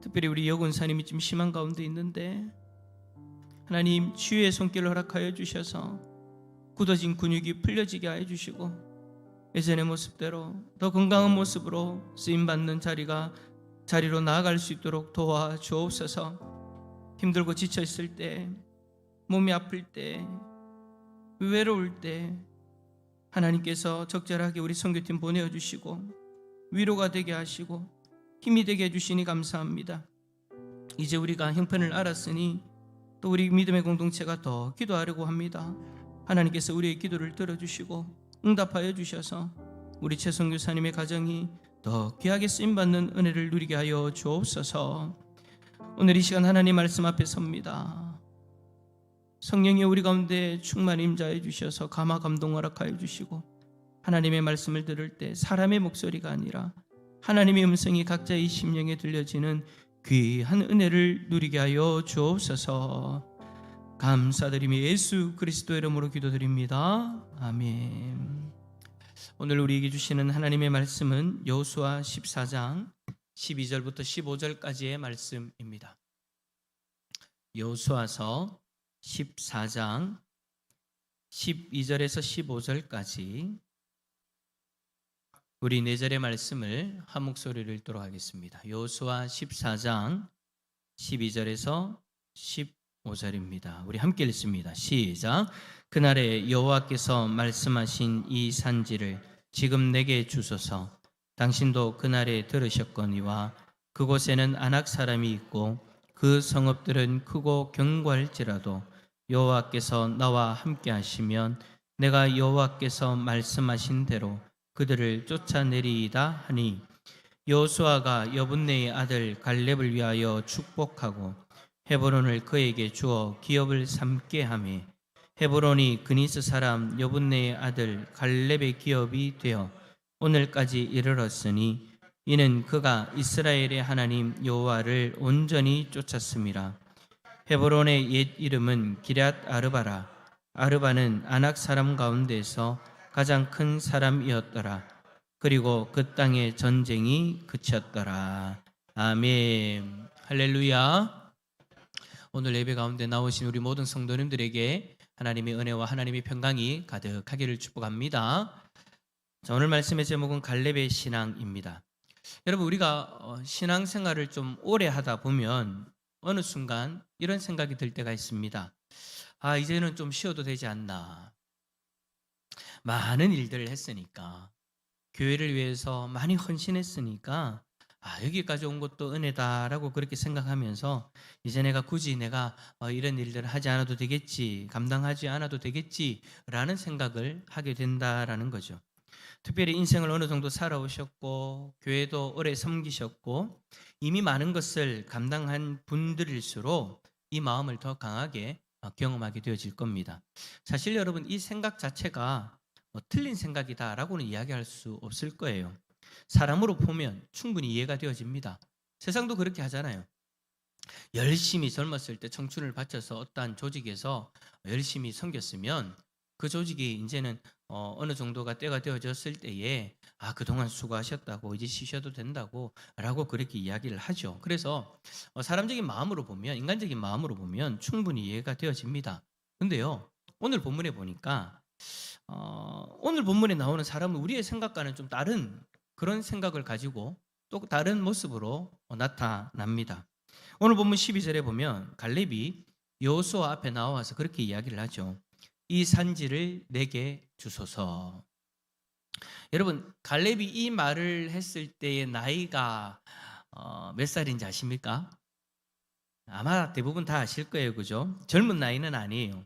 특별히 우리 여군사님이 좀 심한 가운데 있는데 하나님, 치유의 손길을 허락하여 주셔서 굳어진 근육이 풀려지게 하여 주시고 예전의 모습대로 더 건강한 모습으로 쓰임받는 자리로 나아갈 수 있도록 도와주옵소서. 힘들고 지쳐 있을 때, 몸이 아플 때, 외로울 때 하나님께서 적절하게 우리 선교팀 보내주시고 위로가 되게 하시고 힘이 되게 해주시니 감사합니다. 이제 우리가 형편을 알았으니 또 우리 믿음의 공동체가 더 기도하려고 합니다. 하나님께서 우리의 기도를 들어주시고 응답하여 주셔서 우리 최선교사님의 가정이 더 귀하게 쓰임받는 은혜를 누리게 하여 주옵소서. 오늘 이 시간 하나님 말씀 앞에 섭니다. 성령이 우리 가운데 충만히 임자해 주셔서 감화 감동 허락하여 주시고 하나님의 말씀을 들을 때 사람의 목소리가 아니라 하나님의 음성이 각자의 심령에 들려지는 귀한 은혜를 누리게 하여 주옵소서. 감사드리며 예수 그리스도의 이름으로 기도드립니다. 아멘. 오늘 우리에게 주시는 하나님의 말씀은 여호수아 14장 12절부터 15절까지의 말씀입니다. 여호수아서 14장 12절에서 15절까지 우리 네 절의 말씀을 한 목소리를 읽도록 하겠습니다. 여호수아 14장 12절에서 15절입니다. 우리 함께 읽습니다. 시작. 그날에 여호와께서 말씀하신 이 산지를 지금 내게 주소서. 당신도 그날에 들으셨거니와 그곳에는 아낙 사람이 있고 그 성읍들은 크고 견고할지라도 여호와께서 나와 함께 하시면 내가 여호와께서 말씀하신 대로 그들을 쫓아내리이다 하니 여호수아가 여분네의 아들 갈렙을 위하여 축복하고 헤브론을 그에게 주어 기업을 삼게 하며 헤브론이 그니스 사람 여분네의 아들 갈렙의 기업이 되어 오늘까지 이르렀으니 이는 그가 이스라엘의 하나님 여호와를 온전히 쫓았음이라. 헤브론의 옛 이름은 기럇 아르바라. 아르바는 아낙 사람 가운데서 가장 큰 사람이었더라. 그리고 그 땅의 전쟁이 그쳤더라. 아멘. 할렐루야. 오늘 예배 가운데 나오신 우리 모든 성도님들에게 하나님의 은혜와 하나님의 평강이 가득하기를 축복합니다. 자, 오늘 말씀의 제목은 갈렙의 신앙입니다. 여러분, 우리가 신앙생활을 좀 오래 하다 보면 어느 순간 이런 생각이 들 때가 있습니다. 아, 이제는 좀 쉬어도 되지 않나. 많은 일들을 했으니까, 교회를 위해서 많이 헌신했으니까 여기까지 온 것도 은혜다라고 그렇게 생각하면서 이제 굳이 내가 이런 일들을 하지 않아도 되겠지, 감당하지 않아도 되겠지라는 생각을 하게 된다라는 거죠. 특별히 인생을 어느 정도 살아오셨고 교회도 오래 섬기셨고 이미 많은 것을 감당한 분들일수록 이 마음을 더 강하게 경험하게 되어질 겁니다. 사실 여러분, 이 생각 자체가 틀린 생각이다라고는 이야기할 수 없을 거예요. 사람으로 보면 충분히 이해가 되어집니다. 세상도 그렇게 하잖아요. 열심히 젊었을 때 청춘을 바쳐서 어떠한 조직에서 열심히 섬겼으면 그 조직이 이제는 어느 정도가 때가 되어졌을 때에 그동안 수고하셨다고 이제 쉬셔도 된다고 라고 그렇게 이야기를 하죠. 그래서 사람적인 마음으로 보면, 인간적인 마음으로 보면 충분히 이해가 되어집니다. 근데요, 오늘 본문에 보니까 오늘 본문에 나오는 사람은 우리의 생각과는 좀 다른 그런 생각을 가지고 또 다른 모습으로 나타납니다. 오늘 본문 12절에 보면 갈렙이 여호수아 앞에 나와서 그렇게 이야기를 하죠. 이 산지를 내게 주소서. 여러분, 갈렙이 이 말을 했을 때의 나이가 몇 살인지 아십니까? 아마 대부분 다 아실 거예요, 그죠? 젊은 나이는 아니에요.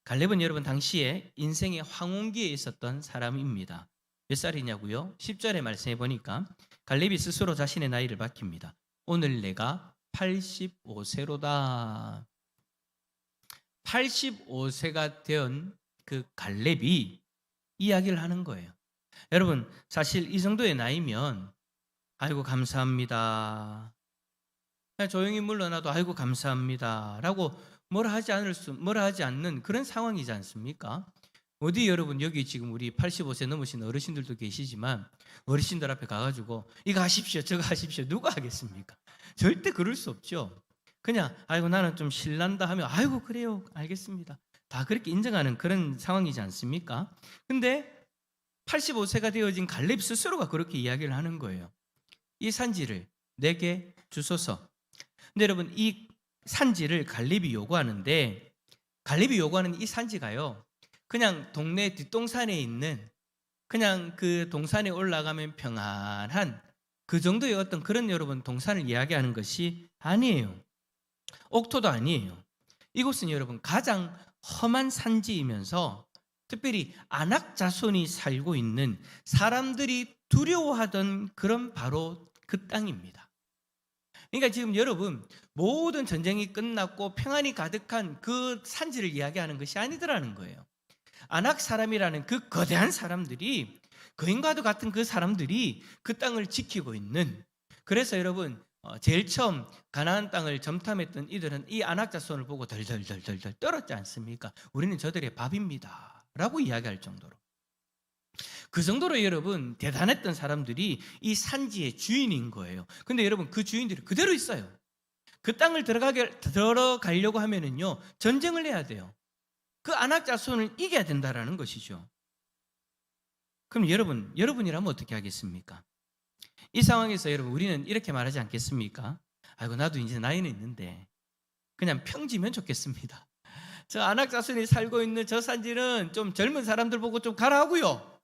갈렙은 여러분 당시에 인생의 황혼기에 있었던 사람입니다. 몇 살이냐고요? 10절에 말씀해 보니까 갈렙이 스스로 자신의 나이를 밝힙니다. 오늘 내가 85세로다. 85세가 된 그 갈렙이 이야기를 하는 거예요. 여러분, 사실 이 정도의 나이면 아이고 감사합니다, 그냥 조용히 물러나도 아이고 감사합니다라고 뭐라 하지 않는 그런 상황이지 않습니까? 어디 여러분, 여기 지금 우리 85세 넘으신 어르신들도 계시지만 어르신들 앞에 가가지고 이거 하십시오 저거 하십시오 누가 하겠습니까? 절대 그럴 수 없죠. 그냥 아이고 나는 좀 실난다 하면 아이고 그래요 알겠습니다, 다 그렇게 인정하는 그런 상황이지 않습니까? 근데 85세가 되어진 갈렙 스스로가 그렇게 이야기를 하는 거예요. 이 산지를 내게 주소서. 근데 여러분, 이 산지를 갈렙이 요구하는데, 갈렙이 요구하는 이 산지가요, 그냥 동네 뒷동산에 있는, 그냥 그 동산에 올라가면 평안한 그 정도의 어떤 그런 여러분 동산을 이야기하는 것이 아니에요. 옥토도 아니에요. 이곳은 여러분 가장 험한 산지이면서 특별히 안악 자손이 살고 있는, 사람들이 두려워하던 그런 바로 그 땅입니다. 그러니까 지금 여러분, 모든 전쟁이 끝났고 평안이 가득한 그 산지를 이야기하는 것이 아니더라는 거예요. 안악 사람이라는 그 거대한 사람들이, 거인과도 같은 그 사람들이 그 땅을 지키고 있는, 그래서 여러분 제일 처음 가나안 땅을 점탐했던 이들은 이 안악 자손을 보고 덜덜덜덜 떨었지 않습니까? 우리는 저들의 밥입니다 라고 이야기할 정도로, 그 정도로 여러분 대단했던 사람들이 이 산지의 주인인 거예요. 근데 여러분, 그 주인들이 그대로 있어요. 그 땅을 들어가려고 하면은요 전쟁을 해야 돼요. 그 안악 자손을 이겨야 된다라는 것이죠. 그럼 여러분이라면 어떻게 하겠습니까? 이 상황에서 여러분, 우리는 이렇게 말하지 않겠습니까? 아이고 나도 이제 나이는 있는데 그냥 평지면 좋겠습니다. 저 안악 자손이 살고 있는 저 산지는 좀 젊은 사람들 보고 좀 가라 하고요,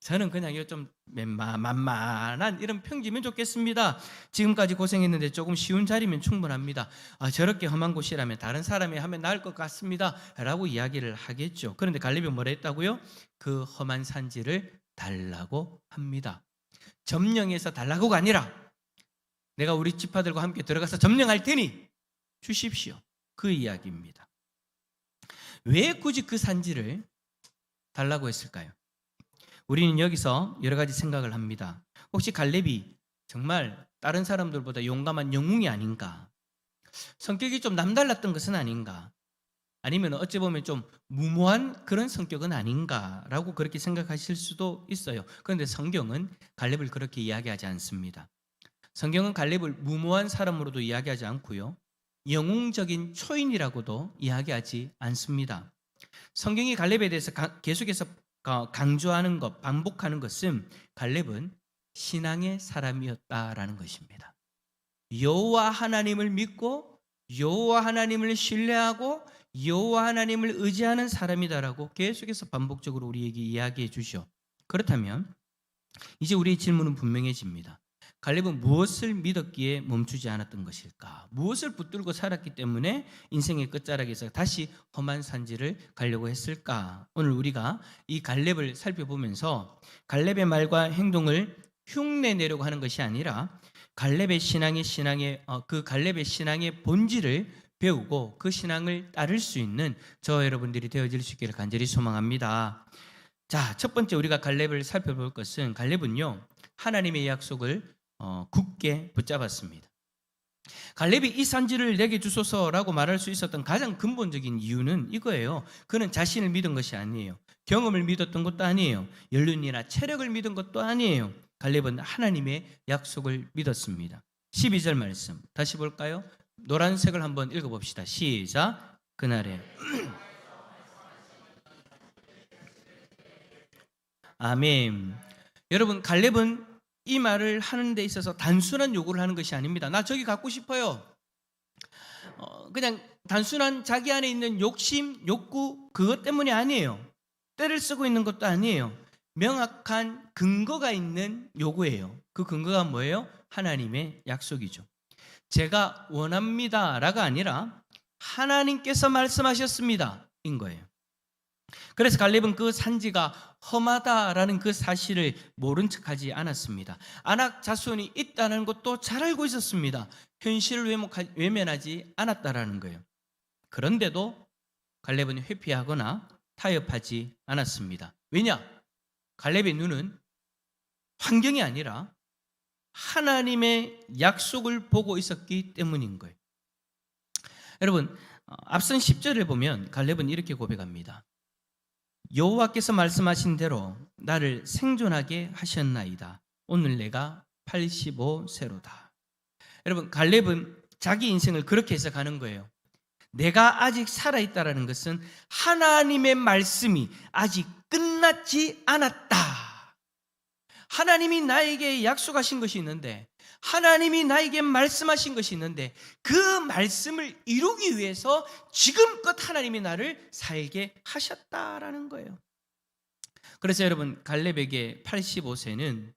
저는 그냥 이거 좀 만만한 이런 평지면 좋겠습니다. 지금까지 고생했는데 조금 쉬운 자리면 충분합니다. 저렇게 험한 곳이라면 다른 사람이 하면 나을 것 같습니다 라고 이야기를 하겠죠. 그런데 갈렙이 뭐라 했다고요? 그 험한 산지를 달라고 합니다. 점령해서 달라고가 아니라 내가 우리 지파들과 함께 들어가서 점령할 테니 주십시오, 그 이야기입니다. 왜 굳이 그 산지를 달라고 했을까요? 우리는 여기서 여러 가지 생각을 합니다. 혹시 갈렙이 정말 다른 사람들보다 용감한 영웅이 아닌가? 성격이 좀 남달랐던 것은 아닌가? 아니면 어찌 보면 좀 무모한 그런 성격은 아닌가라고 그렇게 생각하실 수도 있어요. 그런데 성경은 갈렙을 그렇게 이야기하지 않습니다. 성경은 갈렙을 무모한 사람으로도 이야기하지 않고요, 영웅적인 초인이라고도 이야기하지 않습니다. 성경이 갈렙에 대해서 계속해서 강조하는 것, 반복하는 것은 갈렙은 신앙의 사람이었다라는 것입니다. 여호와 하나님을 믿고 여호와 하나님을 신뢰하고 여호와 하나님을 의지하는 사람이다라고 계속해서 반복적으로 우리에게 이야기해 주죠. 그렇다면 이제 우리의 질문은 분명해집니다. 갈렙은 무엇을 믿었기에 멈추지 않았던 것일까? 무엇을 붙들고 살았기 때문에 인생의 끝자락에서 다시 험한 산지를 가려고 했을까? 오늘 우리가 이 갈렙을 살펴보면서 갈렙의 말과 행동을 흉내내려고 하는 것이 아니라 갈렙의 신앙의 본질을 배우고 그 신앙을 따를 수 있는 저 여러분들이 되어질 수 있기를 간절히 소망합니다. 자, 첫 번째 우리가 갈렙을 살펴볼 것은, 갈렙은요 하나님의 약속을 굳게 붙잡았습니다. 갈렙이 이 산지를 내게 주소서라고 말할 수 있었던 가장 근본적인 이유는 이거예요. 그는 자신을 믿은 것이 아니에요. 경험을 믿었던 것도 아니에요. 연륜이나 체력을 믿은 것도 아니에요. 갈렙은 하나님의 약속을 믿었습니다. 12절 말씀 다시 볼까요? 노란색을 한번 읽어봅시다. 시작. 그날에 아멘. 여러분, 갈렙은 이 말을 하는 데 있어서 단순한 요구를 하는 것이 아닙니다. 나 저기 갖고 싶어요. 그냥 단순한 자기 안에 있는 욕심, 욕구, 그것 때문이 아니에요. 때를 쓰고 있는 것도 아니에요. 명확한 근거가 있는 요구예요. 그 근거가 뭐예요? 하나님의 약속이죠. 제가 원합니다라가 아니라 하나님께서 말씀하셨습니다 인 거예요. 그래서 갈렙은 그 산지가 험하다라는 그 사실을 모른 척하지 않았습니다. 안악 자손이 있다는 것도 잘 알고 있었습니다. 현실을 외면하지 않았다라는 거예요. 그런데도 갈렙은 회피하거나 타협하지 않았습니다. 왜냐? 갈렙의 눈은 환경이 아니라 하나님의 약속을 보고 있었기 때문인 거예요. 여러분, 앞선 10절을 보면 갈렙은 이렇게 고백합니다. 여호와께서 말씀하신 대로 나를 생존하게 하셨나이다. 오늘 내가 85세로다. 여러분, 갈렙은 자기 인생을 그렇게 해석하는 거예요. 내가 아직 살아있다는 것은 하나님의 말씀이 아직 끝났지 않았다. 하나님이 나에게 약속하신 것이 있는데, 하나님이 나에게 말씀하신 것이 있는데, 그 말씀을 이루기 위해서 지금껏 하나님이 나를 살게 하셨다라는 거예요. 그래서 여러분, 갈렙에게 85세는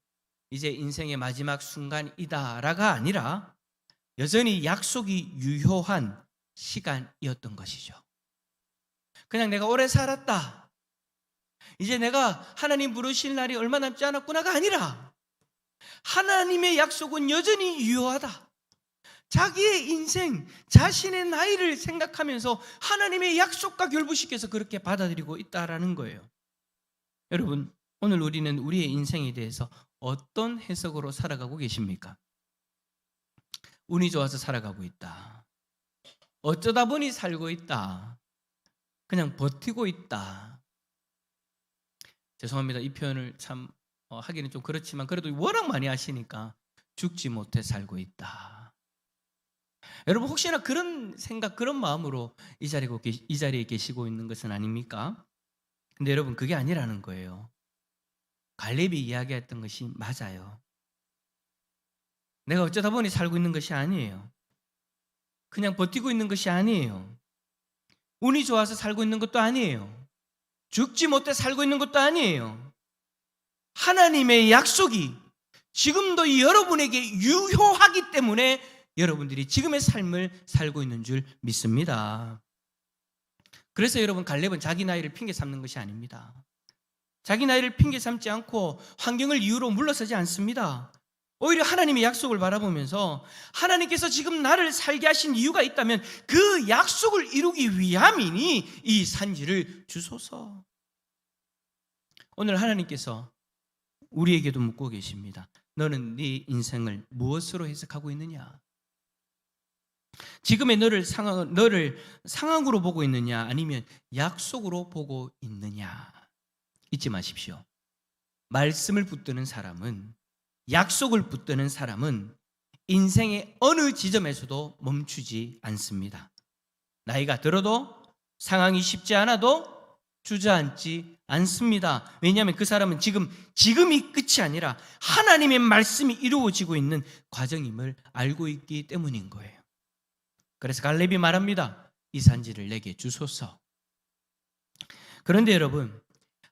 이제 인생의 마지막 순간이다라가 아니라 여전히 약속이 유효한 시간이었던 것이죠. 그냥 내가 오래 살았다, 이제 내가 하나님 부르실 날이 얼마 남지 않았구나가 아니라 하나님의 약속은 여전히 유효하다. 자기의 인생, 자신의 나이를 생각하면서 하나님의 약속과 결부시켜서 그렇게 받아들이고 있다라는 거예요. 여러분, 오늘 우리는 우리의 인생에 대해서 어떤 해석으로 살아가고 계십니까? 운이 좋아서 살아가고 있다, 어쩌다 보니 살고 있다, 그냥 버티고 있다. 죄송합니다. 이 표현을 참 하기는 좀 그렇지만 그래도 워낙 많이 하시니까 죽지 못해 살고 있다. 여러분, 혹시나 그런 생각, 그런 마음으로 이 자리에 계시고 있는 것은 아닙니까? 근데 여러분, 그게 아니라는 거예요. 갈렙이 이야기했던 것이 맞아요. 내가 어쩌다 보니 살고 있는 것이 아니에요. 그냥 버티고 있는 것이 아니에요. 운이 좋아서 살고 있는 것도 아니에요. 죽지 못해 살고 있는 것도 아니에요. 하나님의 약속이 지금도 여러분에게 유효하기 때문에 여러분들이 지금의 삶을 살고 있는 줄 믿습니다. 그래서 여러분, 갈렙은 자기 나이를 핑계 삼는 것이 아닙니다. 자기 나이를 핑계 삼지 않고 환경을 이유로 물러서지 않습니다. 오히려 하나님의 약속을 바라보면서 하나님께서 지금 나를 살게 하신 이유가 있다면 그 약속을 이루기 위함이니 이 산지를 주소서. 오늘 하나님께서 우리에게도 묻고 계십니다. 너는 네 인생을 무엇으로 해석하고 있느냐? 지금의 너를 상황으로 보고 있느냐, 아니면 약속으로 보고 있느냐? 잊지 마십시오. 말씀을 붙드는 사람은, 약속을 붙드는 사람은 인생의 어느 지점에서도 멈추지 않습니다. 나이가 들어도, 상황이 쉽지 않아도 주저앉지 않습니다. 왜냐하면 그 사람은 지금이 끝이 아니라 하나님의 말씀이 이루어지고 있는 과정임을 알고 있기 때문인 거예요. 그래서 갈렙이 말합니다. 이 산지를 내게 주소서. 그런데 여러분,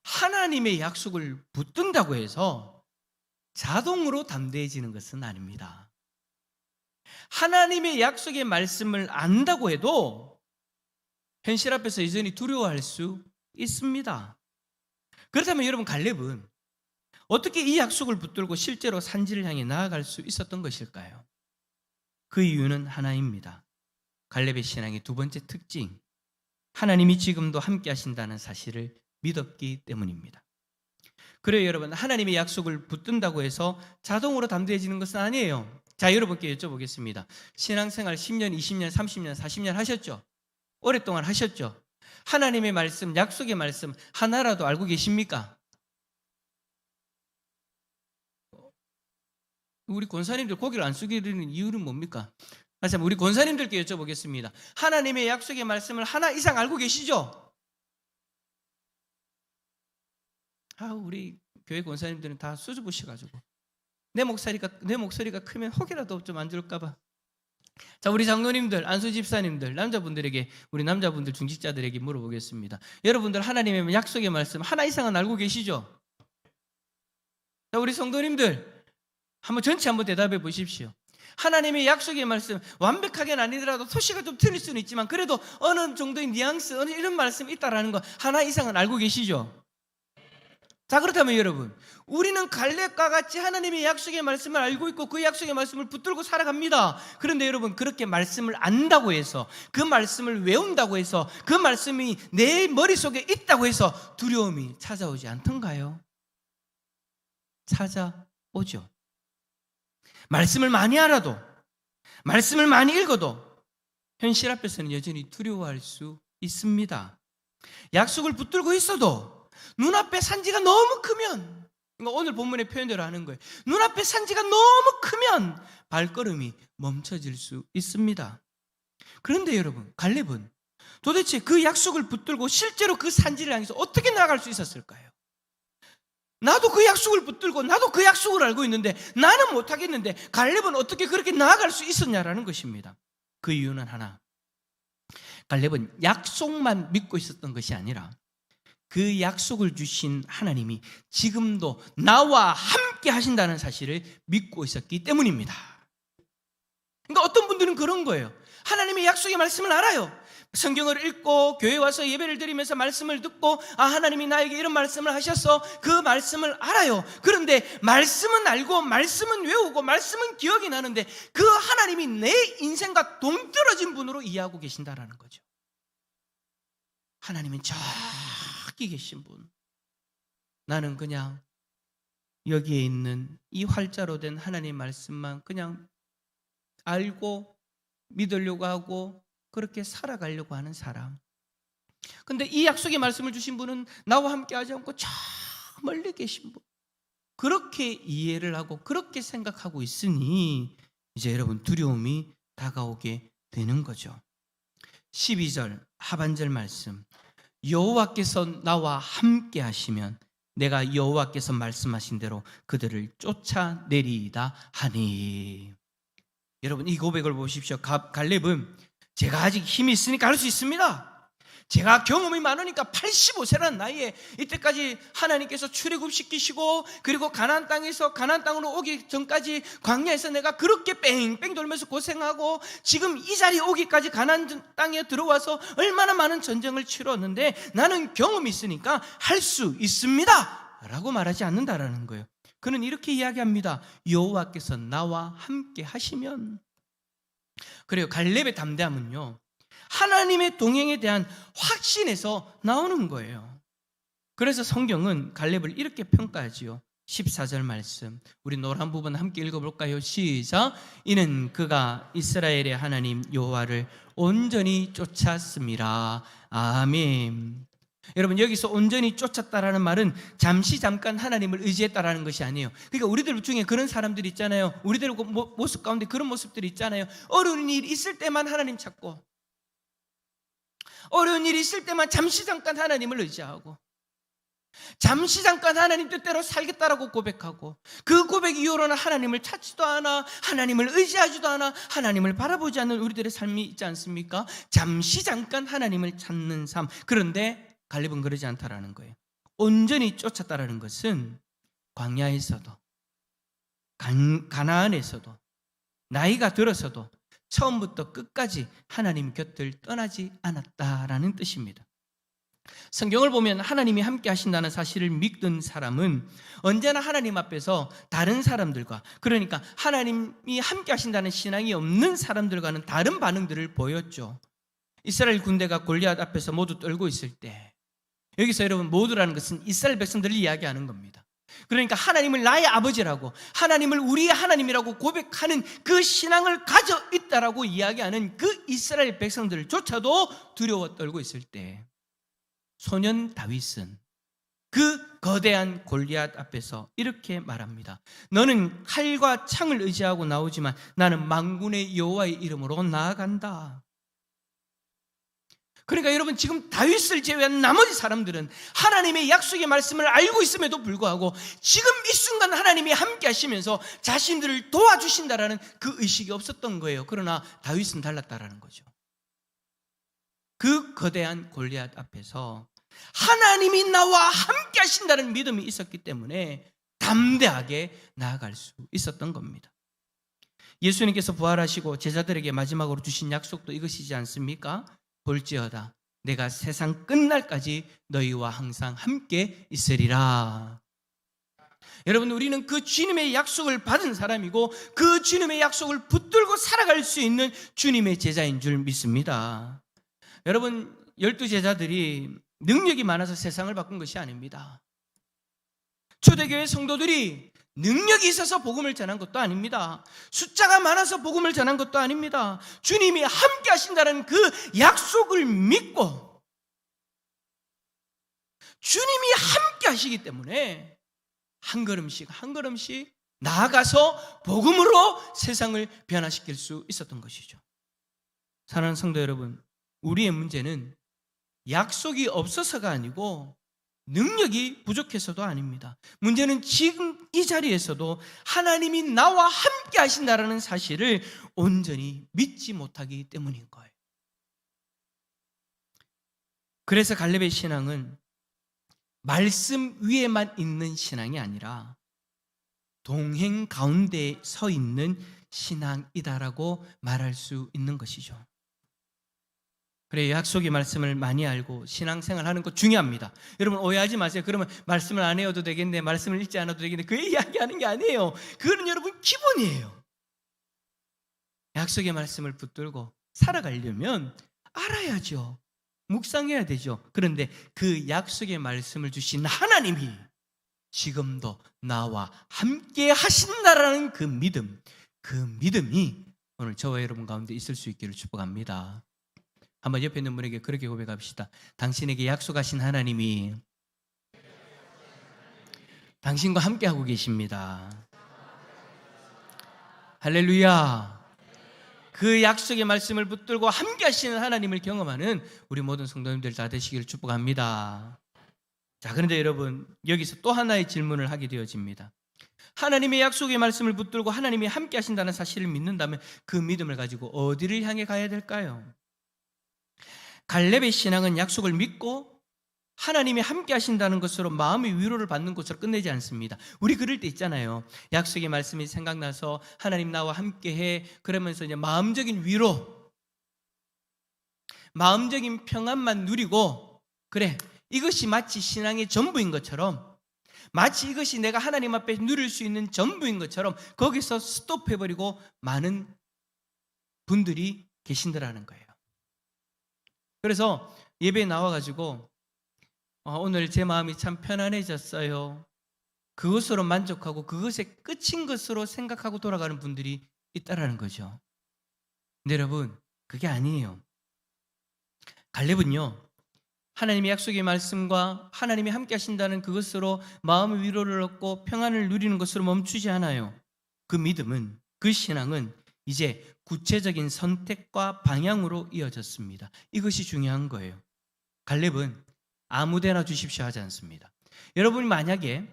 하나님의 약속을 붙든다고 해서 자동으로 담대해지는 것은 아닙니다. 하나님의 약속의 말씀을 안다고 해도 현실 앞에서 여전히 두려워할 수 있습니다. 그렇다면 여러분, 갈렙은 어떻게 이 약속을 붙들고 실제로 산지를 향해 나아갈 수 있었던 것일까요? 그 이유는 하나입니다. 갈렙의 신앙의 두 번째 특징, 하나님이 지금도 함께 하신다는 사실을 믿었기 때문입니다. 그래요, 여러분, 하나님의 약속을 붙든다고 해서 자동으로 담대해지는 것은 아니에요. 자, 여러분께 여쭤보겠습니다. 신앙생활 10년, 20년, 30년, 40년 하셨죠? 오랫동안 하셨죠? 하나님의 말씀, 약속의 말씀 하나라도 알고 계십니까? 우리 권사님들 고개를 안 숙이는 이유는 뭡니까? 다시 한번 우리 권사님들께 여쭤보겠습니다. 하나님의 약속의 말씀을 하나 이상 알고 계시죠? 우리 교회 권사님들은 다 수줍으셔가지고 내 목소리가 크면 혹이라도 좀 안 줄까 봐. 자, 우리 장로님들, 안수 집사님들, 남자분들에게, 우리 남자분들 중직자들에게 물어보겠습니다. 여러분들 하나님의 약속의 말씀 하나 이상은 알고 계시죠? 자, 우리 성도님들 전체 한번 대답해 보십시오. 하나님의 약속의 말씀, 완벽하게는 아니더라도 토시가 좀 틀릴 수는 있지만 그래도 어느 정도의 뉘앙스, 이런 말씀이 있다라는 거 하나 이상은 알고 계시죠? 자, 그렇다면 여러분, 우리는 갈렙과 같이 하나님의 약속의 말씀을 알고 있고 그 약속의 말씀을 붙들고 살아갑니다. 그런데 여러분, 그렇게 말씀을 안다고 해서, 그 말씀을 외운다고 해서, 그 말씀이 내 머릿속에 있다고 해서 두려움이 찾아오지 않던가요? 찾아오죠. 말씀을 많이 알아도, 말씀을 많이 읽어도 현실 앞에서는 여전히 두려워할 수 있습니다. 약속을 붙들고 있어도 눈앞에 산지가 너무 크면, 그러니까 오늘 본문의 표현대로 하는 거예요. 눈앞에 산지가 너무 크면 발걸음이 멈춰질 수 있습니다. 그런데 여러분, 갈렙은 도대체 그 약속을 붙들고 실제로 그 산지를 향해서 어떻게 나아갈 수 있었을까요? 나도 그 약속을 붙들고 나도 그 약속을 알고 있는데 나는 못하겠는데 갈렙은 어떻게 그렇게 나아갈 수 있었냐라는 것입니다. 그 이유는 하나, 갈렙은 약속만 믿고 있었던 것이 아니라 그 약속을 주신 하나님이 지금도 나와 함께 하신다는 사실을 믿고 있었기 때문입니다. 그러니까 어떤 분들은 그런 거예요. 하나님의 약속의 말씀을 알아요. 성경을 읽고 교회 와서 예배를 드리면서 말씀을 듣고, 아, 하나님이 나에게 이런 말씀을 하셔서 그 말씀을 알아요. 그런데 말씀은 알고 말씀은 외우고 말씀은 기억이 나는데 그 하나님이 내 인생과 동떨어진 분으로 이해하고 계신다라는 거죠. 하나님은 저기 계신 분, 나는 그냥 여기에 있는 이 활자로 된 하나님의 말씀만 그냥 알고 믿으려고 하고 그렇게 살아가려고 하는 사람. 근데 이 약속의 말씀을 주신 분은 나와 함께 하지 않고 저 멀리 계신 분, 그렇게 이해를 하고 그렇게 생각하고 있으니 이제 여러분 두려움이 다가오게 되는 거죠. 12절 하반절 말씀, 여호와께서 나와 함께 하시면 내가 여호와께서 말씀하신 대로 그들을 쫓아내리이다 하니. 여러분, 이 고백을 보십시오. 갈렙은 제가 아직 힘이 있으니까 할 수 있습니다. 제가 경험이 많으니까 85세라는 나이에 이때까지 하나님께서 출애굽시키시고 그리고 가나안 땅으로 오기 전까지 광야에서 내가 그렇게 뺑뺑 돌면서 고생하고 지금 이 자리에 오기까지 가나안 땅에 들어와서 얼마나 많은 전쟁을 치렀는데 나는 경험이 있으니까 할 수 있습니다 라고 말하지 않는다라는 거예요. 그는 이렇게 이야기합니다. 여호와께서 나와 함께 하시면. 그래요. 갈렙의 담대함은요, 하나님의 동행에 대한 확신에서 나오는 거예요. 그래서 성경은 갈렙을 이렇게 평가하지요. 14절 말씀, 우리 노란 부분 함께 읽어볼까요? 시작. 이는 그가 이스라엘의 하나님 여호와를 온전히 쫓았습니다. 아멘. 여러분, 여기서 온전히 쫓았다라는 말은 잠시 잠깐 하나님을 의지했다라는 것이 아니에요. 그러니까 우리들 중에 그런 사람들이 있잖아요. 우리들 모습 가운데 그런 모습들이 있잖아요. 어려운 일 있을 때만 하나님 찾고, 어려운 일이 있을 때만 잠시 잠깐 하나님을 의지하고, 잠시 잠깐 하나님 뜻대로 살겠다라고 고백하고, 그 고백 이후로는 하나님을 찾지도 않아, 하나님을 의지하지도 않아, 하나님을 바라보지 않는 우리들의 삶이 있지 않습니까? 잠시 잠깐 하나님을 찾는 삶. 그런데 갈렙은 그러지 않다라는 거예요. 온전히 쫓았다라는 것은 광야에서도 가나안에서도 나이가 들어서도 처음부터 끝까지 하나님 곁을 떠나지 않았다라는 뜻입니다. 성경을 보면 하나님이 함께 하신다는 사실을 믿던 사람은 언제나 하나님 앞에서 다른 사람들과, 그러니까 하나님이 함께 하신다는 신앙이 없는 사람들과는 다른 반응들을 보였죠. 이스라엘 군대가 골리앗 앞에서 모두 떨고 있을 때, 여기서 여러분 모두라는 것은 이스라엘 백성들을 이야기하는 겁니다. 그러니까 하나님을 나의 아버지라고, 하나님을 우리의 하나님이라고 고백하는 그 신앙을 가져 있다라고 이야기하는 그 이스라엘 백성들조차도 두려워 떨고 있을 때, 소년 다윗은 그 거대한 골리앗 앞에서 이렇게 말합니다. 너는 칼과 창을 의지하고 나오지만 나는 만군의 여호와의 이름으로 나아간다. 그러니까 여러분, 지금 다윗을 제외한 나머지 사람들은 하나님의 약속의 말씀을 알고 있음에도 불구하고 지금 이 순간 하나님이 함께 하시면서 자신들을 도와주신다라는 그 의식이 없었던 거예요. 그러나 다윗은 달랐다라는 거죠. 그 거대한 골리앗 앞에서 하나님이 나와 함께 하신다는 믿음이 있었기 때문에 담대하게 나아갈 수 있었던 겁니다. 예수님께서 부활하시고 제자들에게 마지막으로 주신 약속도 이것이지 않습니까? 볼지어다 내가 세상 끝날까지 너희와 항상 함께 있으리라. 여러분, 우리는 그 주님의 약속을 받은 사람이고 그 주님의 약속을 붙들고 살아갈 수 있는 주님의 제자인 줄 믿습니다. 여러분, 12제자들이 능력이 많아서 세상을 바꾼 것이 아닙니다. 초대교회 성도들이 능력이 있어서 복음을 전한 것도 아닙니다. 숫자가 많아서 복음을 전한 것도 아닙니다. 주님이 함께 하신다는 그 약속을 믿고 주님이 함께 하시기 때문에 한 걸음씩 한 걸음씩 나아가서 복음으로 세상을 변화시킬 수 있었던 것이죠. 사랑하는 성도 여러분, 우리의 문제는 약속이 없어서가 아니고 능력이 부족해서도 아닙니다. 문제는 지금 이 자리에서도 하나님이 나와 함께 하신다라는 사실을 온전히 믿지 못하기 때문인 거예요. 그래서 갈렙의 신앙은 말씀 위에만 있는 신앙이 아니라 동행 가운데 서 있는 신앙이다라고 말할 수 있는 것이죠. 그래, 약속의 말씀을 많이 알고 신앙생활 하는 거 중요합니다. 여러분 오해하지 마세요. 그러면 말씀을 안 해도 되겠네, 말씀을 읽지 않아도 되겠네, 그 이야기하는 게 아니에요. 그거는 여러분 기본이에요. 약속의 말씀을 붙들고 살아가려면 알아야죠. 묵상해야 되죠. 그런데 그 약속의 말씀을 주신 하나님이 지금도 나와 함께 하신다라는 그 믿음이 오늘 저와 여러분 가운데 있을 수 있기를 축복합니다. 한번 옆에 있는 분에게 그렇게 고백합시다. 당신에게 약속하신 하나님이 당신과 함께 하고 계십니다. 할렐루야. 그 약속의 말씀을 붙들고 함께 하시는 하나님을 경험하는 우리 모든 성도님들 다 되시기를 축복합니다. 자, 그런데 여러분 여기서 또 하나의 질문을 하게 되어집니다. 하나님의 약속의 말씀을 붙들고 하나님이 함께 하신다는 사실을 믿는다면 그 믿음을 가지고 어디를 향해 가야 될까요? 갈렙의 신앙은 약속을 믿고 하나님이 함께 하신다는 것으로 마음의 위로를 받는 것으로 끝내지 않습니다. 우리 그럴 때 있잖아요. 약속의 말씀이 생각나서 하나님 나와 함께해, 그러면서 이제 마음적인 위로, 마음적인 평안만 누리고, 그래, 이것이 마치 신앙의 전부인 것처럼, 마치 이것이 내가 하나님 앞에 누릴 수 있는 전부인 것처럼 거기서 스톱해버리고 많은 분들이 계신다라는 거예요. 그래서 예배에 나와가지고 오늘 제 마음이 참 편안해졌어요, 그것으로 만족하고 그것의 끝인 것으로 생각하고 돌아가는 분들이 있다라는 거죠. 근데 여러분 그게 아니에요. 갈렙은요, 하나님의 약속의 말씀과 하나님이 함께 하신다는 그것으로 마음의 위로를 얻고 평안을 누리는 것으로 멈추지 않아요. 그 믿음은, 그 신앙은 이제 구체적인 선택과 방향으로 이어졌습니다. 이것이 중요한 거예요. 갈렙은 아무데나 주십시오 하지 않습니다. 여러분이 만약에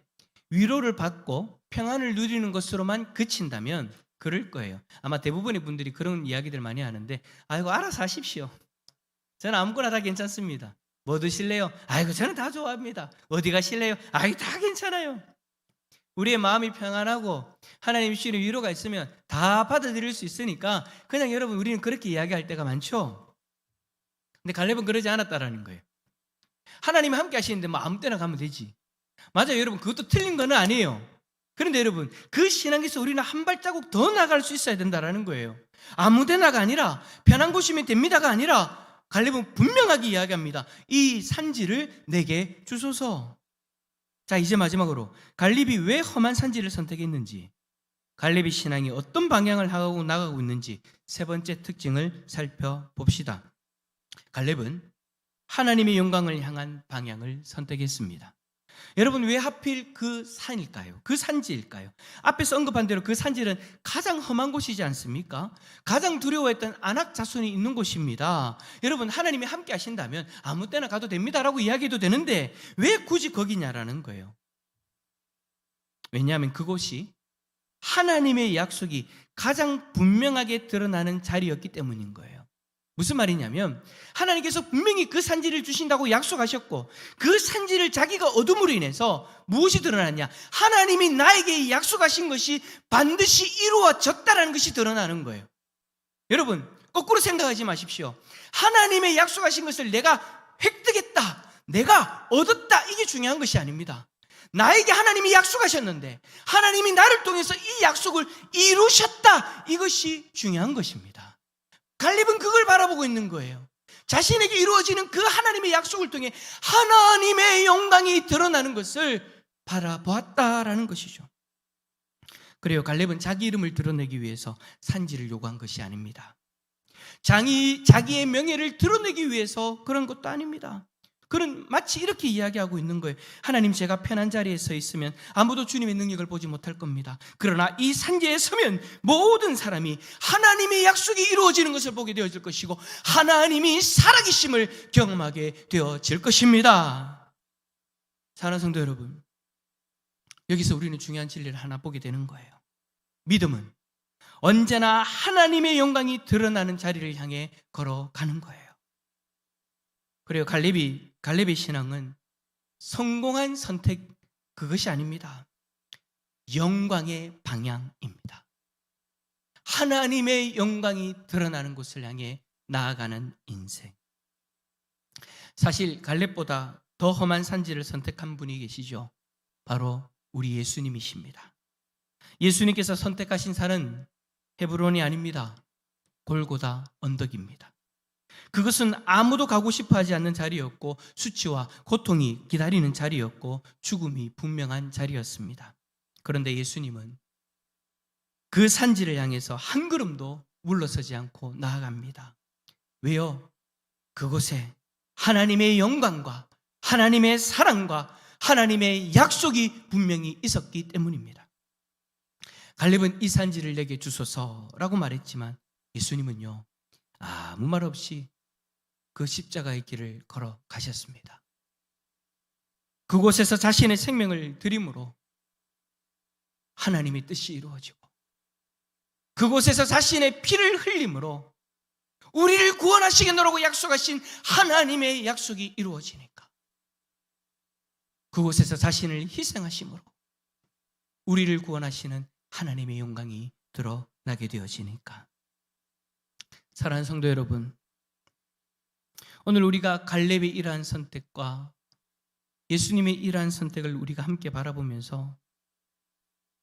위로를 받고 평안을 누리는 것으로만 그친다면 그럴 거예요. 아마 대부분의 분들이 그런 이야기들 많이 하는데, 아이고 알아서 하십시오, 저는 아무거나 다 괜찮습니다. 뭐 드실래요? 아이고 저는 다 좋아합니다. 어디 가실래요? 아이고 다 괜찮아요. 우리의 마음이 평안하고 하나님 주시는 위로가 있으면 다 받아들일 수 있으니까 그냥 여러분 우리는 그렇게 이야기할 때가 많죠. 근데 갈렙은 그러지 않았다라는 거예요. 하나님이 함께 하시는데 뭐 아무 때나 가면 되지. 맞아요 여러분, 그것도 틀린 건 아니에요. 그런데 여러분 그 신앙에서 우리는 한 발자국 더 나갈 수 있어야 된다라는 거예요. 아무 데나가 아니라 편한 곳이면 됩니다가 아니라 갈렙은 분명하게 이야기합니다. 이 산지를 내게 주소서. 자, 이제 마지막으로 갈렙이 왜 험한 산지를 선택했는지, 갈렙의 신앙이 어떤 방향을 하고 나가고 있는지 세 번째 특징을 살펴봅시다. 갈렙은 하나님의 영광을 향한 방향을 선택했습니다. 여러분 왜 하필 그 산일까요? 그 산지일까요? 앞에서 언급한 대로 그 산지는 가장 험한 곳이지 않습니까? 가장 두려워했던 아낙 자손이 있는 곳입니다. 여러분 하나님이 함께 하신다면 아무 때나 가도 됩니다라고 이야기해도 되는데 왜 굳이 거기냐라는 거예요. 왜냐하면 그곳이 하나님의 약속이 가장 분명하게 드러나는 자리였기 때문인 거예요. 무슨 말이냐면 하나님께서 분명히 그 산지를 주신다고 약속하셨고 그 산지를 자기가 얻음으로 인해서 무엇이 드러났냐? 하나님이 나에게 약속하신 것이 반드시 이루어졌다는 것이 드러나는 거예요. 여러분 거꾸로 생각하지 마십시오. 하나님의 약속하신 것을 내가 획득했다, 내가 얻었다, 이게 중요한 것이 아닙니다. 나에게 하나님이 약속하셨는데 하나님이 나를 통해서 이 약속을 이루셨다, 이것이 중요한 것입니다. 갈렙은 그걸 바라보고 있는 거예요. 자신에게 이루어지는 그 하나님의 약속을 통해 하나님의 영광이 드러나는 것을 바라보았다라는 것이죠. 그래요. 갈렙은 자기 이름을 드러내기 위해서 산지를 요구한 것이 아닙니다. 자기의 명예를 드러내기 위해서 그런 것도 아닙니다. 그는 마치 이렇게 이야기하고 있는 거예요. 하나님, 제가 편한 자리에 서 있으면 아무도 주님의 능력을 보지 못할 겁니다. 그러나 이 산지에 서면 모든 사람이 하나님의 약속이 이루어지는 것을 보게 되어질 것이고 하나님이 살아계심을 경험하게 되어질 것입니다. 사랑하는 성도 여러분, 여기서 우리는 중요한 진리를 하나 보게 되는 거예요. 믿음은 언제나 하나님의 영광이 드러나는 자리를 향해 걸어가는 거예요. 그래요. 갈렙의 신앙은 성공한 선택, 그것이 아닙니다. 영광의 방향입니다. 하나님의 영광이 드러나는 곳을 향해 나아가는 인생. 사실 갈렙보다 더 험한 산지를 선택한 분이 계시죠. 바로 우리 예수님이십니다. 예수님께서 선택하신 산은 헤브론이 아닙니다. 골고다 언덕입니다. 그것은 아무도 가고 싶어 하지 않는 자리였고 수치와 고통이 기다리는 자리였고 죽음이 분명한 자리였습니다. 그런데 예수님은 그 산지를 향해서 한 걸음도 물러서지 않고 나아갑니다. 왜요? 그곳에 하나님의 영광과 하나님의 사랑과 하나님의 약속이 분명히 있었기 때문입니다. 갈렙은 이 산지를 내게 주소서라고 말했지만 예수님은요, 아무 말 없이 그 십자가의 길을 걸어가셨습니다. 그곳에서 자신의 생명을 드림으로 하나님의 뜻이 이루어지고 그곳에서 자신의 피를 흘림으로 우리를 구원하시겠노라고 약속하신 하나님의 약속이 이루어지니까 그곳에서 자신을 희생하심으로 우리를 구원하시는 하나님의 영광이 드러나게 되어지니까. 사랑하는 성도 여러분, 오늘 우리가 갈렙의 이러한 선택과 예수님의 이러한 선택을 우리가 함께 바라보면서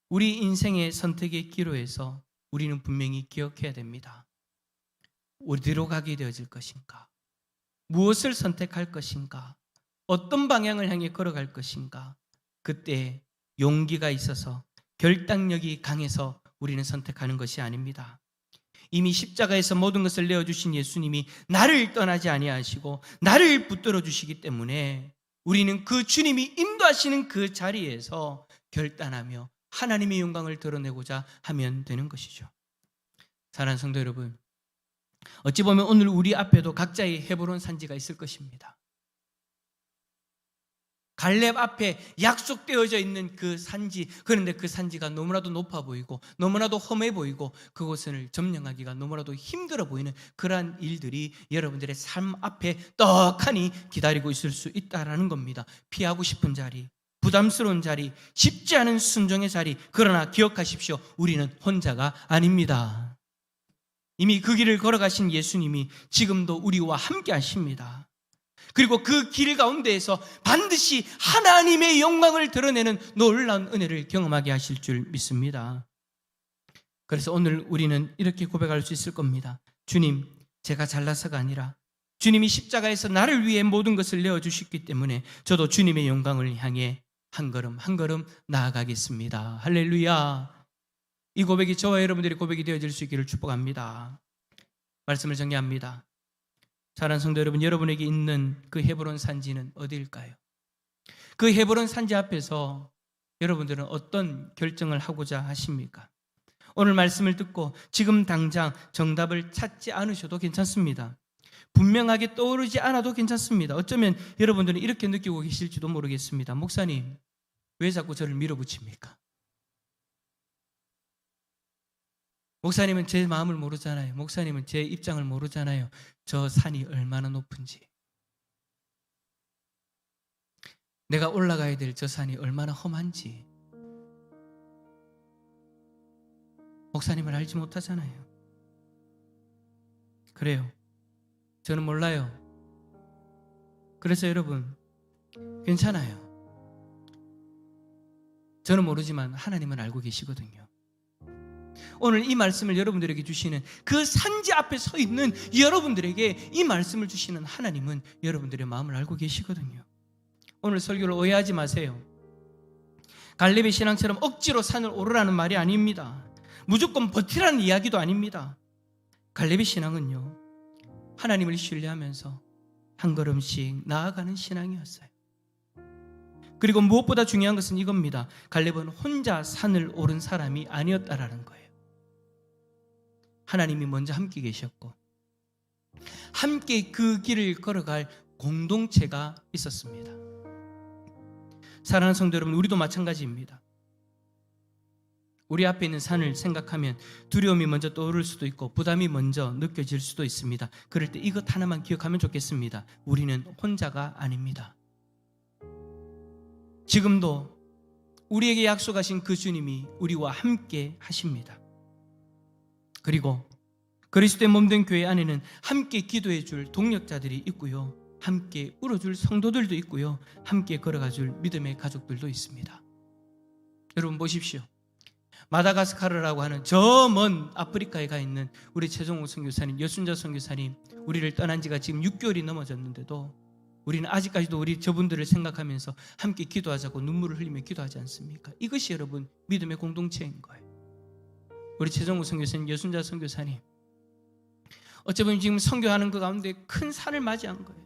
우리 인생의 선택의 기로에서 우리는 분명히 기억해야 됩니다. 어디로 가게 되어질 것인가? 무엇을 선택할 것인가? 어떤 방향을 향해 걸어갈 것인가? 그때 용기가 있어서 결단력이 강해서 우리는 선택하는 것이 아닙니다. 이미 십자가에서 모든 것을 내어주신 예수님이 나를 떠나지 아니하시고 나를 붙들어 주시기 때문에 우리는 그 주님이 인도하시는 그 자리에서 결단하며 하나님의 영광을 드러내고자 하면 되는 것이죠. 사랑하는 성도 여러분, 어찌 보면 오늘 우리 앞에도 각자의 헤브론 산지가 있을 것입니다. 갈렙 앞에 약속되어져 있는 그 산지, 그런데 그 산지가 너무나도 높아 보이고 너무나도 험해 보이고 그곳을 점령하기가 너무나도 힘들어 보이는 그러한 일들이 여러분들의 삶 앞에 떡하니 기다리고 있을 수 있다는 겁니다. 피하고 싶은 자리, 부담스러운 자리, 쉽지 않은 순종의 자리. 그러나 기억하십시오, 우리는 혼자가 아닙니다. 이미 그 길을 걸어가신 예수님이 지금도 우리와 함께 하십니다. 그리고 그 길 가운데에서 반드시 하나님의 영광을 드러내는 놀라운 은혜를 경험하게 하실 줄 믿습니다. 그래서 오늘 우리는 이렇게 고백할 수 있을 겁니다. 주님, 제가 잘나서가 아니라 주님이 십자가에서 나를 위해 모든 것을 내어주셨기 때문에 저도 주님의 영광을 향해 한 걸음 한 걸음 나아가겠습니다. 할렐루야. 이 고백이 저와 여러분들의 고백이 되어질 수 있기를 축복합니다. 말씀을 정리합니다. 사랑하는 성도 여러분, 여러분에게 있는 그 헤브론 산지는 어디일까요? 그 헤브론 산지 앞에서 여러분들은 어떤 결정을 하고자 하십니까? 오늘 말씀을 듣고 지금 당장 정답을 찾지 않으셔도 괜찮습니다. 분명하게 떠오르지 않아도 괜찮습니다. 어쩌면 여러분들은 이렇게 느끼고 계실지도 모르겠습니다. 목사님, 왜 자꾸 저를 밀어붙입니까? 목사님은 제 마음을 모르잖아요. 목사님은 제 입장을 모르잖아요. 저 산이 얼마나 높은지, 내가 올라가야 될 저 산이 얼마나 험한지 목사님을 알지 못하잖아요. 그래요, 저는 몰라요. 그래서 여러분, 괜찮아요. 저는 모르지만 하나님은 알고 계시거든요. 오늘 이 말씀을 여러분들에게 주시는 그 산지 앞에 서 있는 여러분들에게 이 말씀을 주시는 하나님은 여러분들의 마음을 알고 계시거든요. 오늘 설교를 오해하지 마세요. 갈렙의 신앙처럼 억지로 산을 오르라는 말이 아닙니다. 무조건 버티라는 이야기도 아닙니다. 갈렙의 신앙은요, 하나님을 신뢰하면서 한 걸음씩 나아가는 신앙이었어요. 그리고 무엇보다 중요한 것은 이겁니다. 갈렙은 혼자 산을 오른 사람이 아니었다라는 거예요. 하나님이 먼저 함께 계셨고 함께 그 길을 걸어갈 공동체가 있었습니다. 사랑하는 성도 여러분, 우리도 마찬가지입니다. 우리 앞에 있는 산을 생각하면 두려움이 먼저 떠오를 수도 있고 부담이 먼저 느껴질 수도 있습니다. 그럴 때 이것 하나만 기억하면 좋겠습니다. 우리는 혼자가 아닙니다. 지금도 우리에게 약속하신 그 주님이 우리와 함께 하십니다. 그리고 그리스도의 몸된 교회 안에는 함께 기도해 줄 동력자들이 있고요, 함께 울어줄 성도들도 있고요, 함께 걸어가 줄 믿음의 가족들도 있습니다. 여러분 보십시오. 마다가스카르라고 하는 저 먼 아프리카에 가 있는 우리 최종호 선교사님, 여순자 선교사님, 우리를 떠난 지가 지금 6개월이 넘어졌는데도 우리는 아직까지도 우리 저분들을 생각하면서 함께 기도하자고 눈물을 흘리며 기도하지 않습니까? 이것이 여러분 믿음의 공동체인 거예요. 우리 최종호 선교사님, 여순자 선교사님, 어찌 보면 지금 선교하는 그 가운데 큰 산을 맞이한 거예요.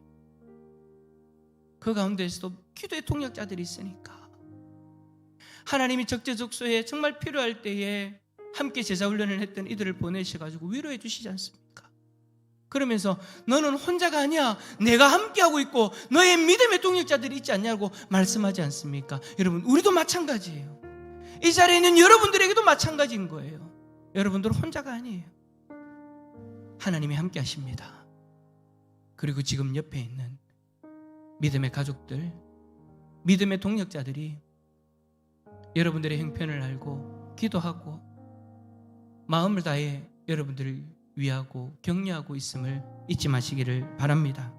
그 가운데에서도 기도의 동력자들이 있으니까 하나님이 적재적소에 정말 필요할 때에 함께 제자훈련을 했던 이들을 보내셔가지고 위로해 주시지 않습니까? 그러면서 너는 혼자가 아니야, 내가 함께하고 있고 너의 믿음의 동력자들이 있지 않냐고 말씀하지 않습니까? 여러분 우리도 마찬가지예요. 이 자리에 있는 여러분들에게도 마찬가지인 거예요. 여러분들은 혼자가 아니에요. 하나님이 함께 하십니다. 그리고 지금 옆에 있는 믿음의 가족들, 믿음의 동력자들이 여러분들의 형편을 알고 기도하고 마음을 다해 여러분들을 위하고 격려하고 있음을 잊지 마시기를 바랍니다.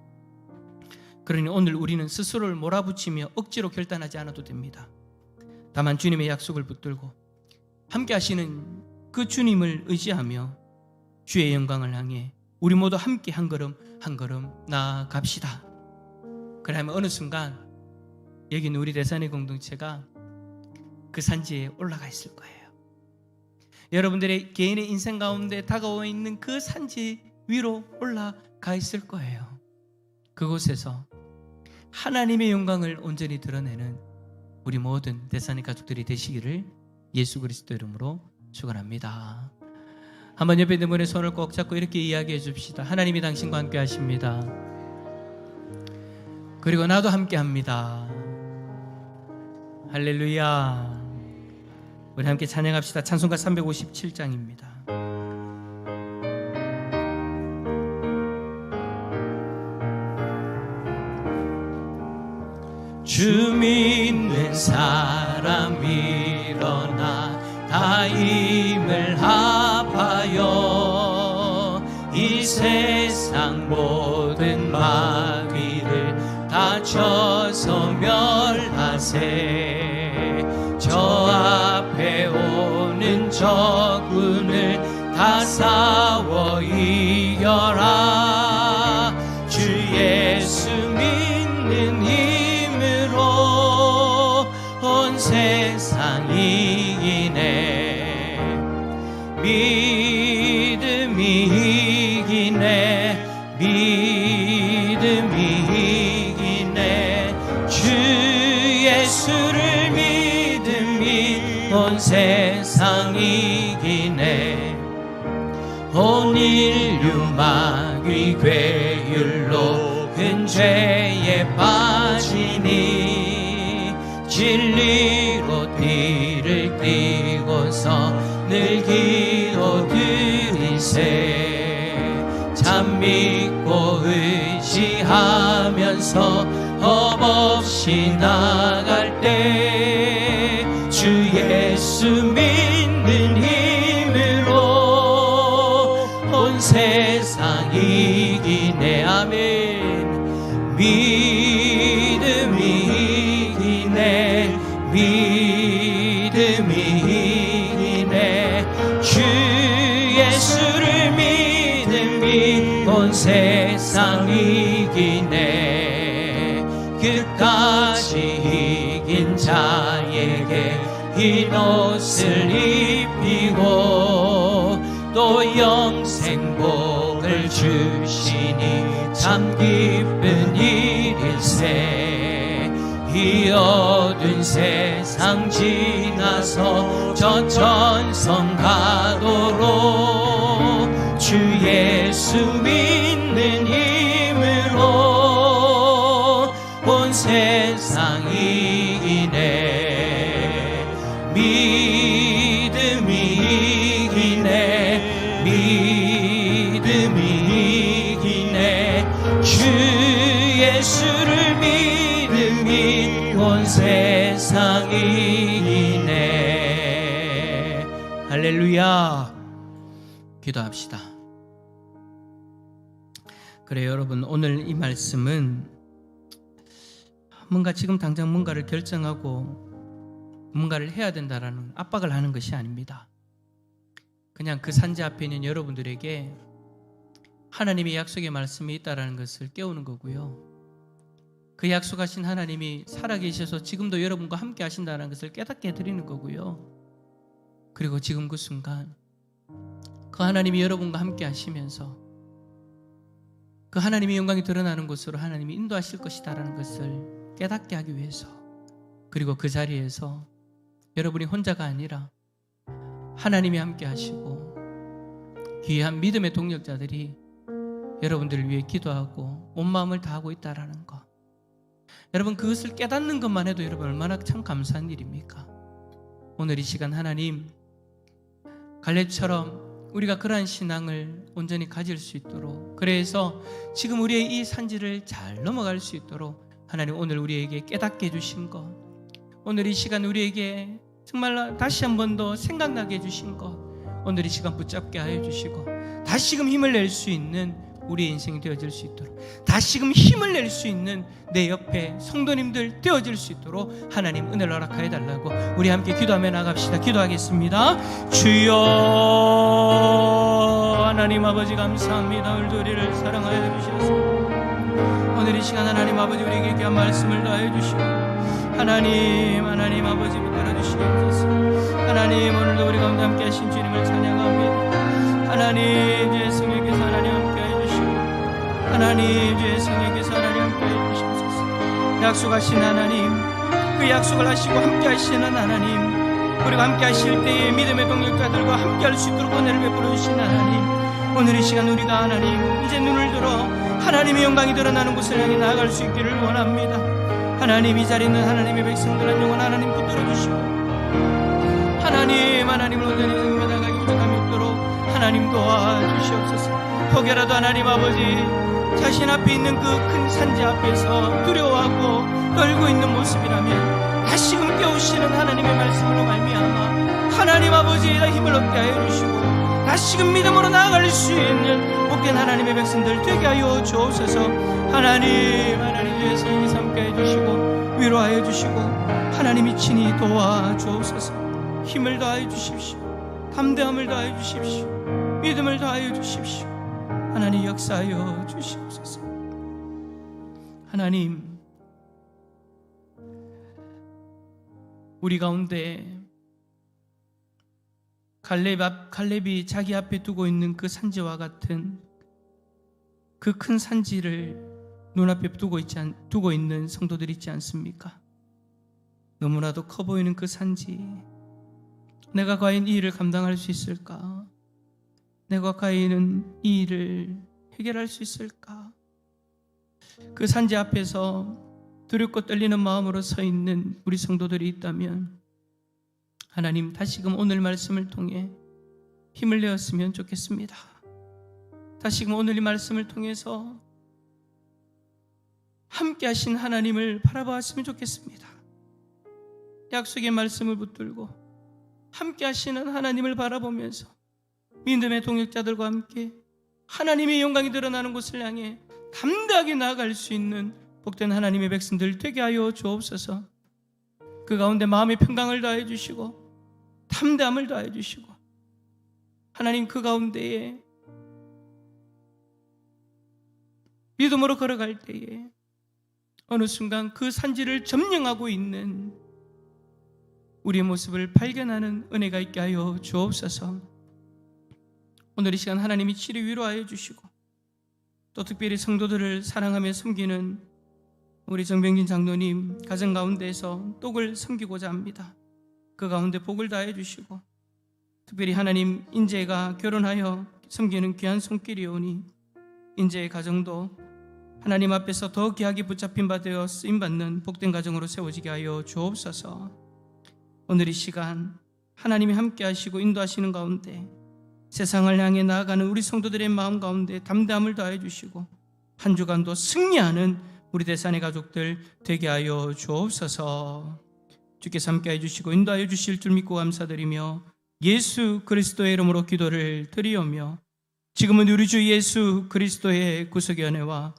그러니 오늘 우리는 스스로를 몰아붙이며 억지로 결단하지 않아도 됩니다. 다만 주님의 약속을 붙들고 함께 하시는 그 주님을 의지하며 주의 영광을 향해 우리 모두 함께 한 걸음 한 걸음 나아갑시다. 그러면 어느 순간 여기 있는 우리 대산의 공동체가 그 산지에 올라가 있을 거예요. 여러분들의 개인의 인생 가운데 다가와 있는 그 산지 위로 올라가 있을 거예요. 그곳에서 하나님의 영광을 온전히 드러내는 우리 모든 대산의 가족들이 되시기를 예수 그리스도 이름으로 축원합니다. 한번 옆에 있는 분의 손을 꼭 잡고 이렇게 이야기해 줍시다. 하나님이 당신과 함께 하십니다. 그리고 나도 함께 합니다. 할렐루야. 우리 함께 찬양합시다. 찬송가 357장입니다. 주 믿는 사람 일어나 다 힘을 합하여 이 세상 모든 마귀를 다 쳐서 멸하세. 저 앞에 오는 적군을 다 싸워 이겨라. 주 예수 믿는 힘으로 온 세상 이기네. 믿음이 이기네. 믿음이 이기네. 주 예수를 믿음이 온 세상 이기네. 온 인류 마귀 괴율로 큰 죄에 빠지니 진리로 띠를 띠고서 늘 기도드리세. 참 믿고 의지하면서 헛없이 나갈 때 주 예수 믿는 힘으로 온 세상 이기네. 아멘. 믿음이 이기네. 믿음이 이기네. 주 예수를 믿음이 온 세상 이기네. 끝까지 이긴 자에게 흰 옷을 입히고 또 영생복을 주시니 참 기쁜 일일세. 이 어두운 세상 지나서 저 천성 가도록 주 예수 믿는 힘으로 온 세상 이기네. 믿음이 이기네. 믿음이 이기네. 주 예수를 믿음이 온 세상 이기네. 할렐루야. 기도합시다. 그래 여러분, 오늘 이 말씀은 뭔가 지금 당장 뭔가를 결정하고 뭔가를 해야 된다라는 압박을 하는 것이 아닙니다. 그냥 그 산지 앞에 있는 여러분들에게 하나님의 약속의 말씀이 있다라는 것을 깨우는 거고요. 그 약속하신 하나님이 살아계셔서 지금도 여러분과 함께 하신다는 것을 깨닫게 해드리는 거고요. 그리고 지금 그 순간 그 하나님이 여러분과 함께 하시면서 그 하나님의 영광이 드러나는 곳으로 하나님이 인도하실 것이다라는 것을 깨닫게 하기 위해서, 그리고 그 자리에서 여러분이 혼자가 아니라 하나님이 함께 하시고 귀한 믿음의 동력자들이 여러분들을 위해 기도하고 온 마음을 다하고 있다라는 것, 여러분 그것을 깨닫는 것만 해도 여러분 얼마나 참 감사한 일입니까? 오늘 이 시간 하나님, 갈렙처럼 우리가 그러한 신앙을 온전히 가질 수 있도록, 그래서 지금 우리의 이 산지를 잘 넘어갈 수 있도록 하나님 오늘 우리에게 깨닫게 해주신 것, 오늘 이 시간 우리에게 정말 다시 한 번 더 생각나게 해주신 것, 오늘 이 시간 붙잡게 하여 주시고 다시금 힘을 낼 수 있는 우리의 인생이 되어질 수 있도록, 다시금 힘을 낼 수 있는 내 옆에 성도님들 되어질 수 있도록 하나님 은혜를 허락하여 달라고 우리 함께 기도하며 나갑시다. 기도하겠습니다. 주여 하나님 아버지 감사합니다. 오늘도 우리를 사랑하여 주셔서 오늘 이 시간 하나님 아버지 우리에게 귀한 말씀을 다해 주시고 하나님 아버지 붙들어 주시옵소서. 하나님 오늘도 우리 가운데 함께 하신 주님을 찬양합니다. 하나님 주의 성령께서 하나님 함께 해주시고 하나님 주의 성령께서 하나님 함께 해주시옵소서. 약속하신 하나님, 그 약속을 하시고 함께 하시는 하나님, 우리가 함께 하실 때에 믿음의 동력자들과 함께 할 수 있도록 은혜를 베풀어 주신 하나님, 오늘 이 시간 우리가 하나님 이제 눈을 들어 하나님의 영광이 드러나는 곳을 향해 나아갈 수 있기를 원합니다. 하나님 이 자리에 있는 하나님의 백성들은 영원 하나님 붙들어 주시고 하나님을 온전히 섬기며 나가기 부족함이 없도록 하나님 도와주시옵소서. 혹여라도 하나님 아버지 자신 앞에 있는 그 큰 산지 앞에서 두려워하고 떨고 있는 모습이라면 다시금 깨우시는 하나님의 말씀으로 말미암아 하나님 아버지의 힘을 얻게 하여 주시고 다시금 믿음으로 나아갈 수 있는 복된 하나님의 백성들 되게 하여 주옵소서. 하나님 주의 성령이 함께 해주시고 위로하여 주시고 하나님이 친히 도와주옵소서. 힘을 다하여 주십시오. 담대함을 다하여 주십시오. 믿음을 다하여 주십시오. 하나님 역사하여 주시옵소서. 하나님 우리 가운데 갈렙이 자기 앞에 두고 있는 그 산지와 같은 그 큰 산지를 눈앞에 두고 있는 성도들이 있지 않습니까? 너무나도 커 보이는 그 산지, 내가 과연 이 일을 감당할 수 있을까? 내가 과연 이 일을 해결할 수 있을까? 그 산지 앞에서 두렵고 떨리는 마음으로 서 있는 우리 성도들이 있다면 하나님 다시금 오늘 말씀을 통해 힘을 내었으면 좋겠습니다. 다시금 오늘 이 말씀을 통해서 함께 하신 하나님을 바라보았으면 좋겠습니다. 약속의 말씀을 붙들고 함께 하시는 하나님을 바라보면서 믿음의 동역자들과 함께 하나님의 영광이 드러나는 곳을 향해 담대하게 나아갈 수 있는 복된 하나님의 백성들 되게 하여 주옵소서. 그 가운데 마음의 평강을 다해 주시고 담대함을 다해 주시고 하나님 그 가운데에 믿음으로 걸어갈 때에 어느 순간 그 산지를 점령하고 있는 우리의 모습을 발견하는 은혜가 있게 하여 주옵소서. 오늘 이 시간 하나님이 치료 위로하여 주시고 또 특별히 성도들을 사랑하며 섬기는 우리 정병진 장로님 가정 가운데에서 똑을 섬기고자 합니다. 그 가운데 복을 다해 주시고 특별히 하나님 인재가 결혼하여 섬기는 귀한 손길이오니 인재의 가정도 하나님 앞에서 더 귀하게 붙잡힌 바 되어 쓰임받는 복된 가정으로 세워지게 하여 주옵소서. 오늘 이 시간 하나님이 함께 하시고 인도하시는 가운데 세상을 향해 나아가는 우리 성도들의 마음 가운데 담대함을 더해 주시고 한 주간도 승리하는 우리 대산의 가족들 되게 하여 주옵소서. 주께서 함께 해주시고 인도하여 주실 줄 믿고 감사드리며 예수 그리스도의 이름으로 기도를 드리오며 지금은 우리 주 예수 그리스도의 구속의 은혜와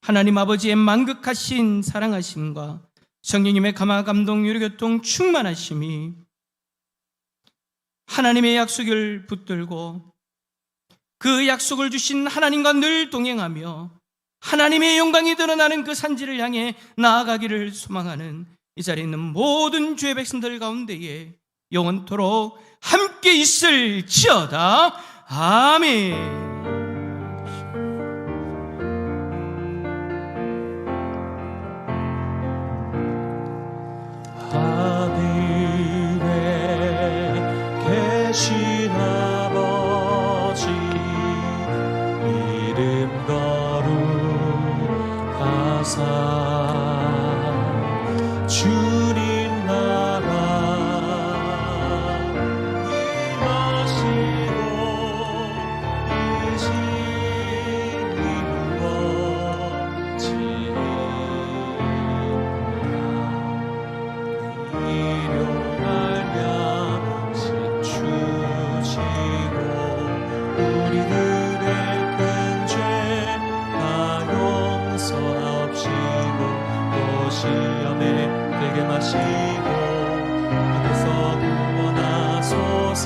하나님 아버지의 만극하신 사랑하심과 성령님의 감화 감동 유료교통 충만하심이 하나님의 약속을 붙들고 그 약속을 주신 하나님과 늘 동행하며 하나님의 영광이 드러나는 그 산지를 향해 나아가기를 소망하는 이 자리에 있는 모든 주의 백성들 가운데에 영원토록 함께 있을지어다. 아멘. 하늘에 계신 아버지 이름 거룩하사 주님 나라 임하시고 이 집 이루어지리라. 일용할 양식 주시고 우리들의 큰 죄 다 용서하옵시고 또 시험에 들게 마시고 앞에서 구원하소서.